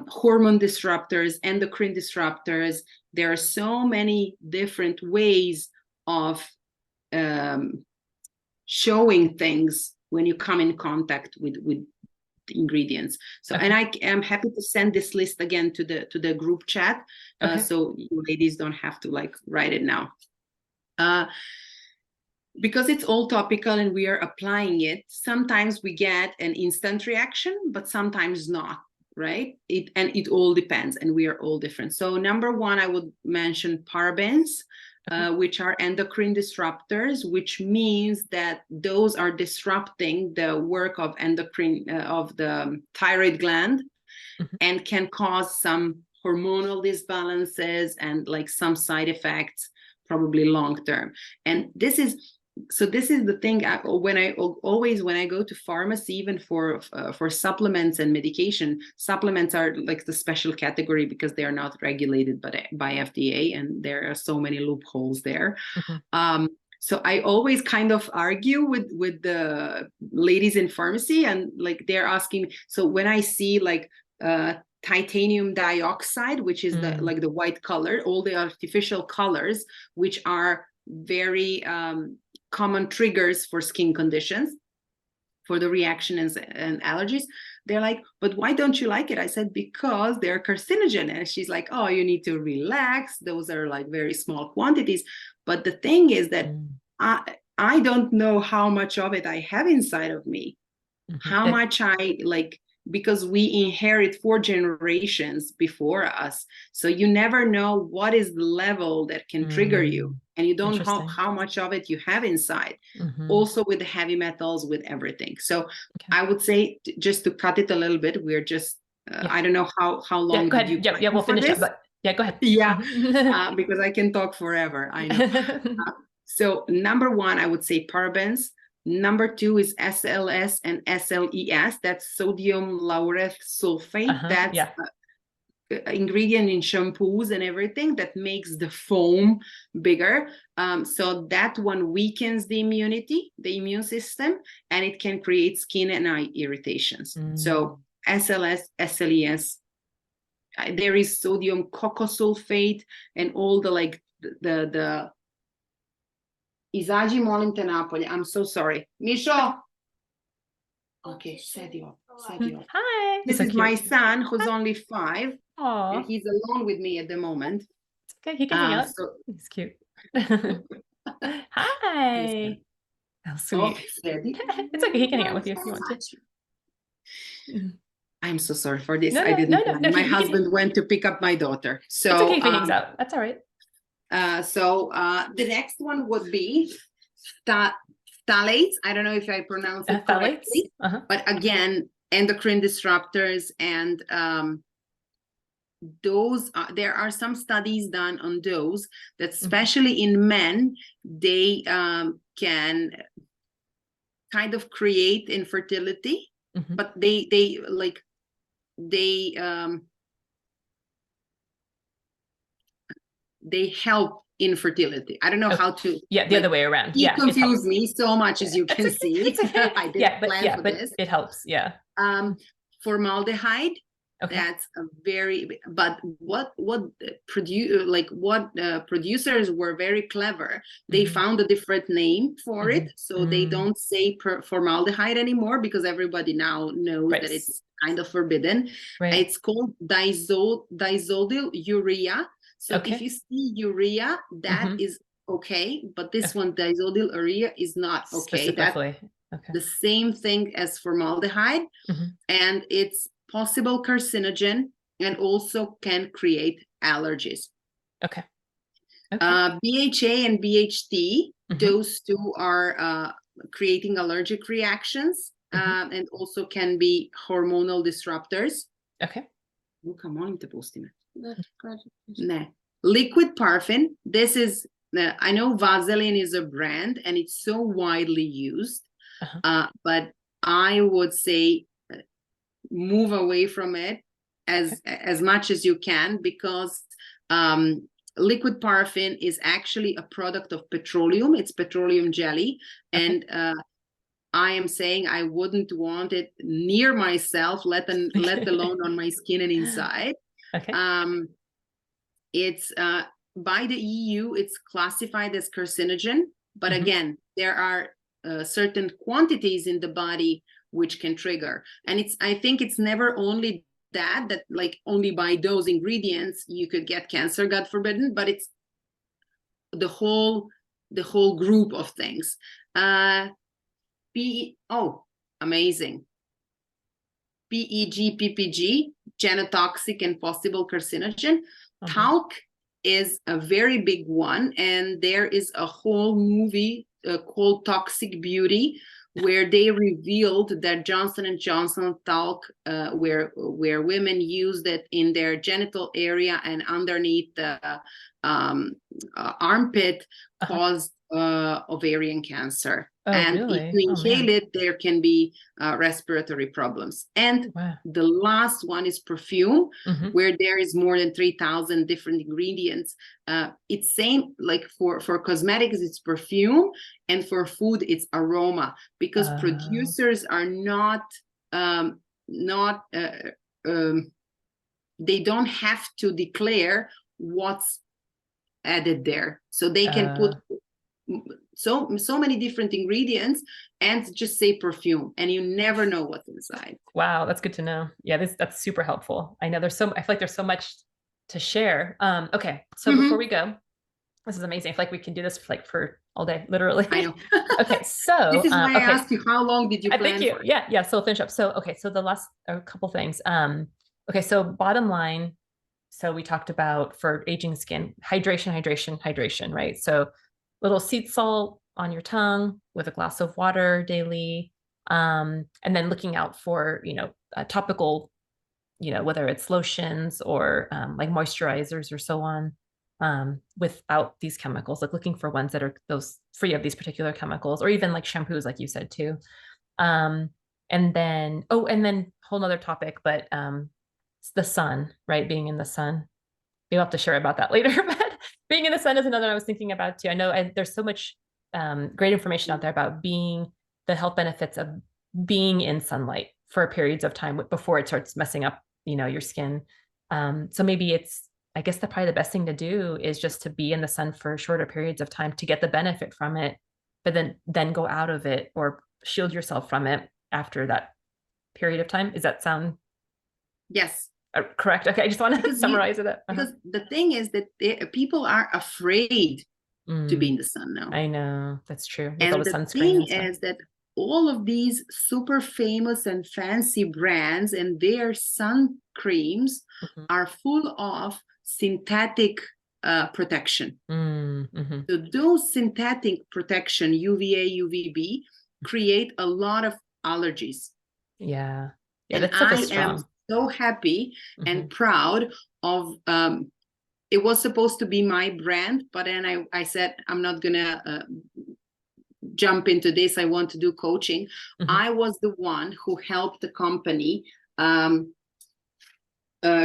hormone disruptors, endocrine disruptors. There are so many different ways of showing things when you come in contact with the ingredients. So, and
Okay.
I am happy to send this list again to the group chat,
Okay.
so you ladies don't have to like write it now. Because it's all topical and we are applying it, sometimes we get an instant reaction, but sometimes not, right? It all depends, and we are all different. So number one, I would mention parabens,
Okay.
which are endocrine disruptors, which means that those are disrupting the work of endocrine of the thyroid gland,
Mhm.
and can cause some hormonal disbalances and like some side effects, probably long term. And this is so this is the thing. When I go to pharmacy, even for supplements and medication, supplements are like the special category because they are not regulated by FDA, and there are so many loopholes there. So I always kind of argue with the ladies in pharmacy, and like they're asking me. So when I see like titanium dioxide, which is the like the white color, all the artificial colors, which are very common triggers for skin conditions, for the reaction and allergies, they're like, but why don't you like it? I said, because they're carcinogen. And she's like, oh, you need to relax. Those are like very small quantities. But the thing is that I don't know how much of it I have inside of me, how much I like, because we inherit 4 generations before us. So you never know what is the level that can trigger you. And you don't know how much of it you have inside. Also with the heavy metals, with everything. So I would say, just to cut it a little bit, we're just, I don't know how long
go ahead.
did you
we'll finish up, but go ahead.
Because I can talk forever, I know. So number 1, I would say parabens. Number 2 is SLS and SLES. That's sodium lauryl sulfate. That's ingredient in shampoos and everything that makes the foam bigger. So that one weakens the immune system, and it can create skin and eye irritations. So SLS, SLES. There is sodium cocosulfate and all the like the Izađi, molim te, napolje. I'm so sorry. Misho! Okay, sedi up.
Hi.
This is my son, who's only 5.
Aww.
And he's alone with me at the moment.
It's okay. He can hang out. He's cute. Hi. How sweet. It's okay. He can hang out with you if you want to.
I'm so sorry for this. I didn't know. My husband went to pick up my daughter. So
it's okay if he hangs out. That's all right.
So the next one would be phthalates. I don't know if I pronounce it correctly, but again, endocrine disruptors, and those there are some studies done on those that, especially in men, they can kind of create infertility, but they help infertility. I don't know how to.
The other way around.
You confuse me so much, as you can see.
It's okay.
I didn't plan for this.
It helps.
Formaldehyde. That's a very. But what producers were very clever. They found a different name for it, so they don't say formaldehyde anymore, because everybody now knows that it's kind of forbidden. It's called diazodyl urea. So if you see urea, that is okay, but this one, diazodyl urea, is not okay. That's the same thing as formaldehyde, and it's possible carcinogen, and also can create allergies. BHA and BHT, those two are creating allergic reactions, and also can be hormonal disruptors. Liquid paraffin. This is, I know Vaseline is a brand and it's so widely used, but I would say move away from it as much as you can, because liquid paraffin is actually a product of petroleum. It's petroleum jelly, and I am saying I wouldn't want it near myself, let alone on my skin and inside. It's by the EU, it's classified as carcinogen, but again, there are certain quantities in the body which can trigger. And I think it's never only that like only by those ingredients you could get cancer, God forbidden, but it's the whole group of things. Amazing. PEG, PPG, genotoxic and possible carcinogen. Talc is a very big one, and there is a whole movie called Toxic Beauty, where they revealed that Johnson & Johnson talc, where women used it in their genital area and underneath the armpit, caused ovarian cancer.
Oh,
And if
really?
you
Oh, man.
inhale it, there can be respiratory problems. And
Wow.
the last one is perfume,
Mhm.
where there is more than 3,000 different ingredients. It's same like for cosmetics, it's perfume, and for food, it's aroma, because producers are not they don't have to declare what's added there, so they can put so many different ingredients and just say perfume, and you never know what's inside.
Wow, that's good to know. Yeah, that's super helpful. I know I feel like there's so much to share. Okay, so before we go, this is amazing. I feel like we can do this for all day, literally.
I know.
Okay, so
this is why I
okay.
asked you, how long did you plan
Thank you.
for?
Yeah. So I'll finish up. So okay, so the last a couple things. Okay, so bottom line. So we talked about for aging skin, hydration, right? So little sea salt on your tongue with a glass of water daily, and then looking out for topical, whether it's lotions or like moisturizers or so on, without these chemicals, like looking for ones that are those free of these particular chemicals, or even like shampoos, like you said too. Um, and then whole nother topic, but the sun, right? Being in the sun. We'll have to share about that later, but being in the sun is another I was thinking about too. I know there's so much great information out there about the health benefits of being in sunlight for periods of time before it starts messing up, your skin. So maybe I guess probably the best thing to do is just to be in the sun for shorter periods of time to get the benefit from it, but then go out of it or shield yourself from it after that period of time. Does that sound
Yes.
Correct? Okay, I just want to summarize it.
Because the thing is that people are afraid to be in the sun now.
I know, that's true. With
and
all the
the
sunscreen
thing is that all of these super famous and fancy brands and their sun creams are full of synthetic protection. So those synthetic protection, UVA, UVB, create a lot of allergies.
Yeah,
and
that stuff is
I
strong.
am so happy and proud of it was supposed to be my brand, but then I said, I'm not gonna jump into this. I want to do coaching. I was the one who helped the company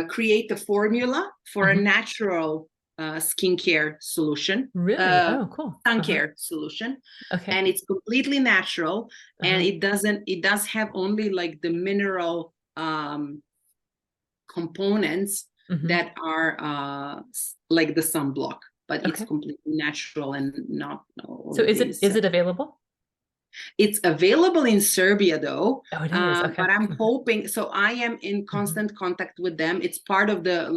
create a formula for a natural skincare solution.
Really? Oh, cool.
Sun care solution.
Okay.
And it's completely natural. And it does have only like the mineral components that are like the sunblock, but it's completely natural and not.
So is it available?
It's available in Serbia though.
Oh, it is. Okay.
But I'm hoping, so I am in constant contact with them. It's part of the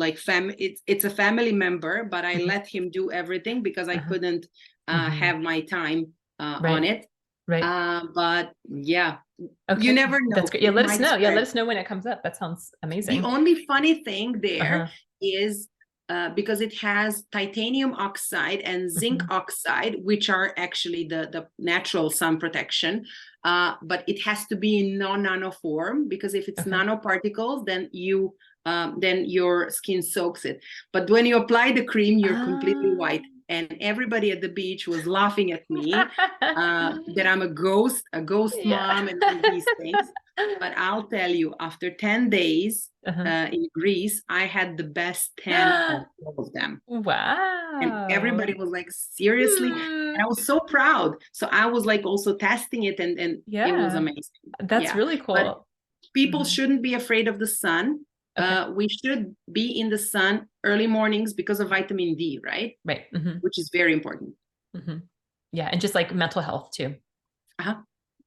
it's a family member, but I let him do everything because I couldn't have my time on it.
Right.
But yeah, you never know.
That's great. Yeah, let us know. Yeah, let us know when it comes up. That sounds amazing.
The only funny thing there is because it has titanium oxide and zinc oxide, which are actually the natural sun protection, but it has to be in non-nano form, because if it's nanoparticles, then your skin soaks it. But when you apply the cream, you're completely white. And everybody at the beach was laughing at me that I'm a ghost mom and all these things. But I'll tell you, after 10 days in Greece, I had the best 10 of all of them.
Wow.
And everybody was like, seriously? And I was so proud. So I was like also testing it, and it was amazing.
That's really cool.
But people shouldn't be afraid of the sun. We should be in the sun early mornings because of vitamin D, right?
Right.
Which is very important.
Yeah. And just like mental health too.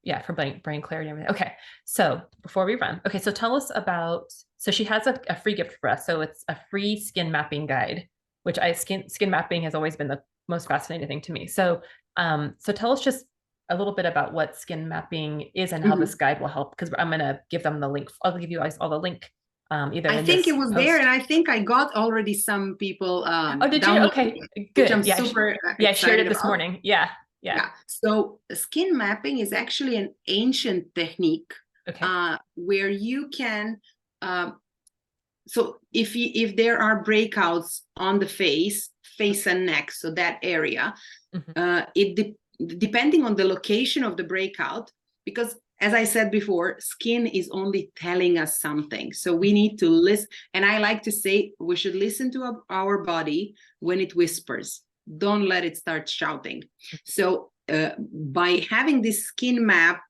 Yeah, for brain clarity and everything. Okay, so before we run, so tell us about, so she has a free gift for us. So it's a free skin mapping guide, which skin mapping has always been the most fascinating thing to me. So so tell us just a little bit about what skin mapping is and how this guide will help, because I'm gonna give them the link. I'll give you guys all the link. Either
I think it was there, and I think I got already some people.
Oh, did you? Okay, good.
I'm super excited.
I shared it this morning. Yeah.
So skin mapping is actually an ancient technique where you can. So if there are breakouts on the face face and neck, so that area.
Mm-hmm.
Depending on the location of the breakout, because as I said before, skin is only telling us something. So we need to listen. And I like to say we should listen to our body when it whispers. Don't let it start shouting. So by having this skin mapping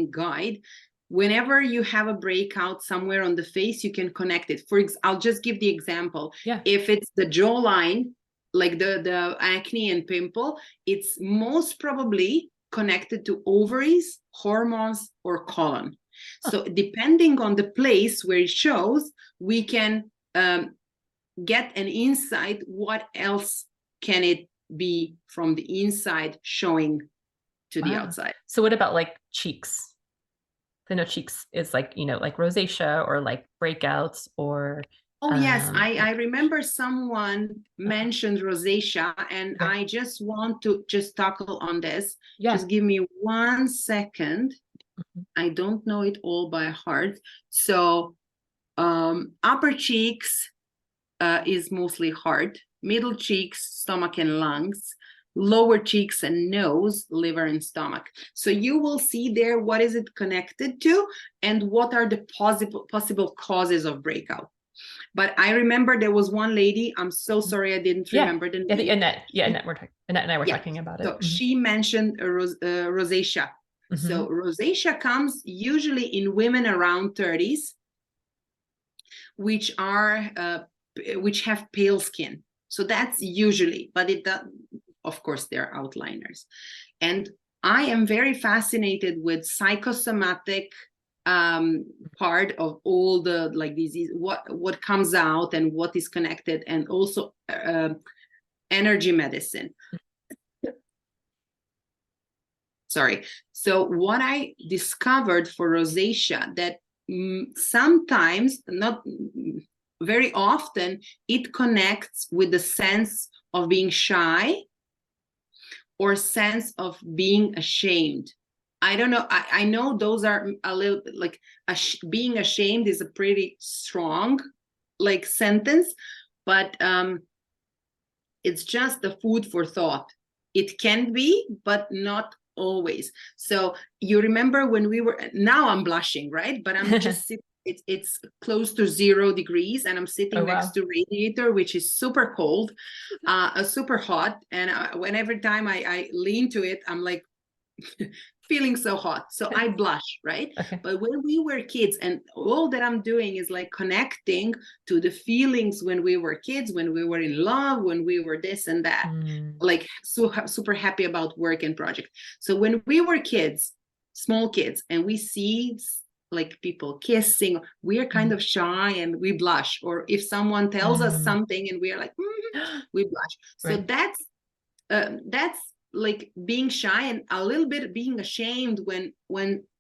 guide, whenever you have a breakout somewhere on the face, you can connect it. I'll just give the example.
Yeah.
If it's the jawline, like the acne and pimple, it's most probably connected to ovaries, hormones, or colon. So depending on the place where it shows, we can get an insight what else can it be from the inside showing to the outside.
So what about like cheeks? I know cheeks is like, like rosacea or like breakouts or
Oh, yes. I remember someone mentioned rosacea, and I just want to tackle on this.
Yeah.
Just give me 1 second. I don't know it all by heart. So upper cheeks is mostly heart, middle cheeks, stomach and lungs, lower cheeks and nose, liver and stomach. So you will see there what is it connected to and what are the possible causes of breakout. But I remember there was one lady, I'm so sorry I didn't remember the name.
Annette. Yeah, Annette and I were talking about it.
So she mentioned rosacea. So rosacea comes usually in women around 30s, which have pale skin. So that's usually, but it does, of course, there are outliners. And I am very fascinated with psychosomatic part of all the disease, what comes out and what is connected, and also energy medicine. Sorry. So what I discovered for rosacea, that sometimes, not very often, it connects with the sense of being shy or sense of being ashamed. I don't know. I know those are a little bit like being ashamed is a pretty strong sentence, but it's just the food for thought. It can be, but not always. So you remember when we were, now I'm blushing, right? But I'm just sitting, it's close to 0 degrees, and I'm sitting next to radiator, which is super cold, super hot. And every time I lean to it, I'm like feeling so hot. So I blush, right? But when we were kids, and all that I'm doing is connecting to the feelings when we were kids, when we were in love, when we were this and that, super happy about work and project. So when we were kids, small kids, and we see people kissing, we are kind of shy and we blush. Or if someone tells us something and we are like, we blush. So that's being shy and a little bit being ashamed when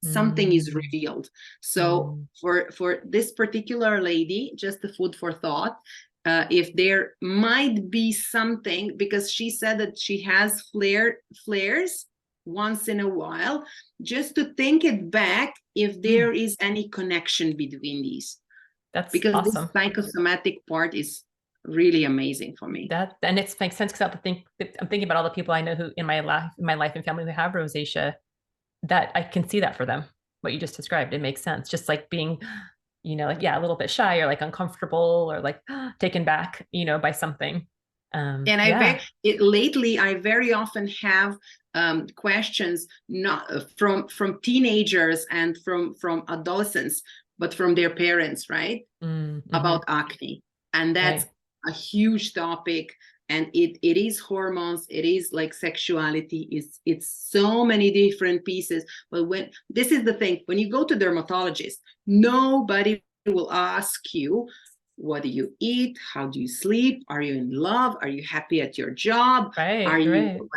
something is revealed. So for this particular lady, just the food for thought, if there might be something, because she said that she has flares once in a while, just to think it back if there is any connection between these.
That's
because
awesome.
This psychosomatic part is really amazing for me.
And it makes sense, because I'm thinking about all the people I know who in my life and family who have rosacea, that I can see that for them. What you just described, it makes sense. Just being, a little bit shy or uncomfortable or taken back, by something.
And lately I very often have questions, not from teenagers and from adolescents, but from their parents, right? About acne. And that's a huge topic, and it is hormones, it is sexuality, it's so many different pieces. But when this is the thing, when you go to dermatologist, nobody will ask you, what do you eat, how do you sleep, are you in love, are you happy at your job, are you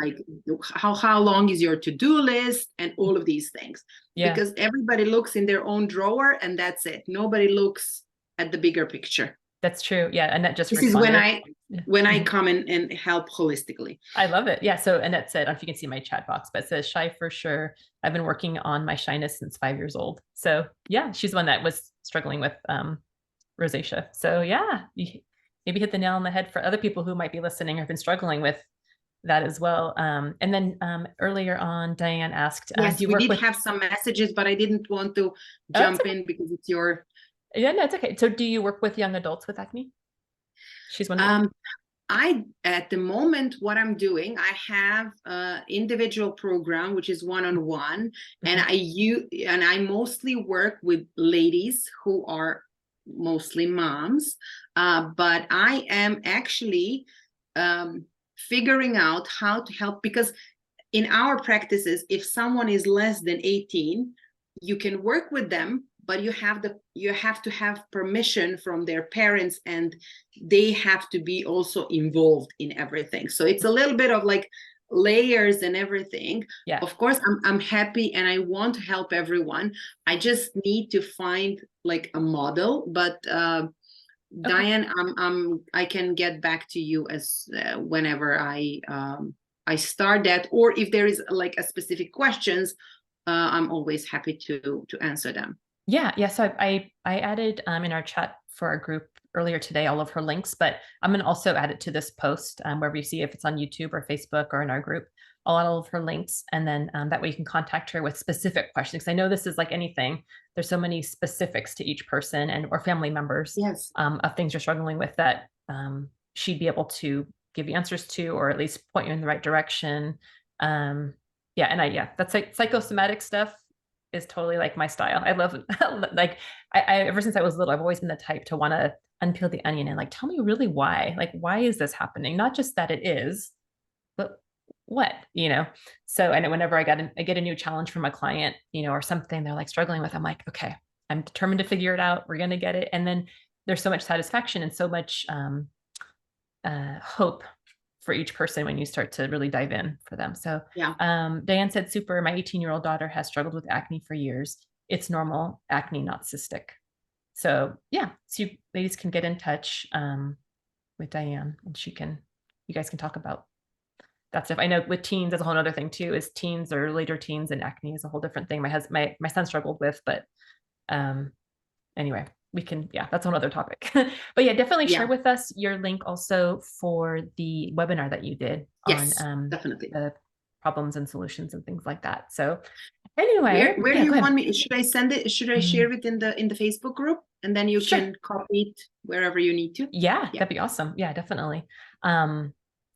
how long is your to-do list, and all of these things. Because everybody looks in their own drawer, and that's it. Nobody looks at the bigger picture.
That's true. Yeah. And that just
this responded. Is when I come in and help holistically.
I love it. Yeah. So Annette said, I don't know if you can see my chat box, but it says shy for sure. I've been working on my shyness since 5 years old. So yeah, she's the one that was struggling with rosacea. So yeah, maybe hit the nail on the head for other people who might be listening or have been struggling with that as well. And then earlier on, Diane asked,
Yes,
do you
we
work
did
with?
have some messages, but I didn't want to
Oh, it's
jump
okay.
in because it's your
Yeah, no, it's okay. So do you work with young adults with acne? She's wondering.
I at the moment what I'm doing, I have a individual program which is one-on-one, and I mostly work with ladies who are mostly moms, but I am actually figuring out how to help, because in our practices, if someone is less than 18, you can work with them, but you have to have permission from their parents, and they have to be also involved in everything. So it's a little bit of like layers and everything.
Yeah.
Of course, I'm happy and I want to help everyone. I just need to find like a model, but
Okay.
Diane, I can get back to you as whenever I start that, or if there is like a specific questions, I'm always happy to answer them.
Yeah, yeah. So I added in our chat for our group earlier today all of her links, but I'm going to also add it to this post wherever you see if it's on YouTube or Facebook or in our group. I'll add all of her links, and then that way you can contact her with specific questions. I know this is like anything. There's so many specifics to each person and or family members
Yes.
of things you're struggling with that she'd be able to give you answers to, or at least point you in the right direction. Yeah, and that's like psychosomatic stuff is totally like my style. I love like I ever since I was little, I've always been the type to want to unpeel the onion and like tell me really why. Like, why is this happening? Not just that it is, but what, you know? So I know whenever I get a new challenge from a client, you know, or something they're like struggling with, I'm like, okay, I'm determined to figure it out. We're gonna get it. And then there's so much satisfaction and so much hope for each person when you start to really dive in for them. So
Yeah.
Diane said, super, my 18-year-old daughter has struggled with acne for years. It's normal acne, not cystic. So yeah, so you ladies can get in touch with Diane, and you guys can talk about that stuff. I know with teens, that's a whole other thing too, is teens or later teens and acne is a whole different thing. My son struggled with, but anyway, we can, yeah, that's another topic. But yeah, definitely share with us your link also for the webinar that you did on
definitely
the problems and solutions and things like that. So anyway,
where do you want me? Should I send it? Should I share it in the Facebook group, and then you can copy it wherever you need to?
Yeah, that'd be awesome. Yeah, definitely.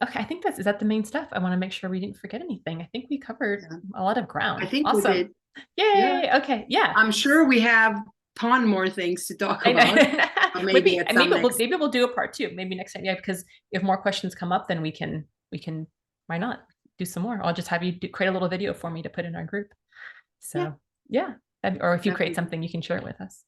Okay, I think is that the main stuff. I want to make sure we didn't forget anything. I think we covered a lot of ground.
I think
awesome.
we did.
Yay. Yeah. Okay. Yeah.
I'm sure we have ton more things to talk about.
maybe we'll do a part 2. Maybe next time. Yeah, because if more questions come up, then we can why not do some more? I'll just have you create a little video for me to put in our group. So yeah. Or if you create something, you can share it with us.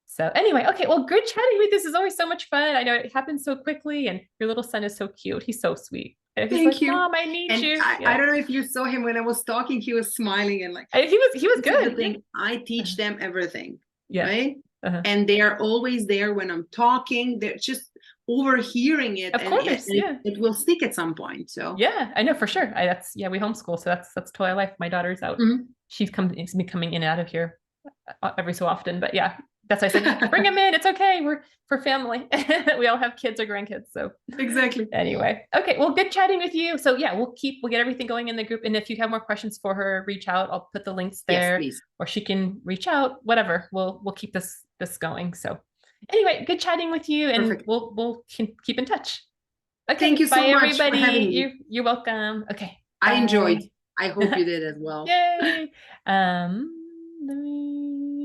So anyway, okay, well, good chatting with you. This is always so much fun. I know it happens so quickly, and your little son is so cute. He's so sweet. He's
Thank you.
Mom, I need you.
I don't know if you saw him when I was talking. He was smiling and like
he was good.
The thing, I teach them everything.
Yeah.
Right. And they are always there when I'm talking. They're just overhearing it.
Of course,
it will stick at some point. So
yeah, I know for sure. We homeschool, so that's totally life. My daughter's out. She's coming in and out of here every so often, but yeah. That's why I said, bring him in. It's okay. We're for family. We all have kids or grandkids. So
exactly.
Anyway. Okay. Well, good chatting with you. So yeah, we'll get everything going in the group. And if you have more questions for her, reach out. I'll put the links there.
Yes, please.
Or she can reach out, whatever. We'll keep this going. So anyway, good chatting with you. And perfect. We'll keep in touch. Okay.
Thank you so much,
everybody.
For having me.
You're welcome. Okay.
I enjoyed. I hope you did as well.
Yay. Let me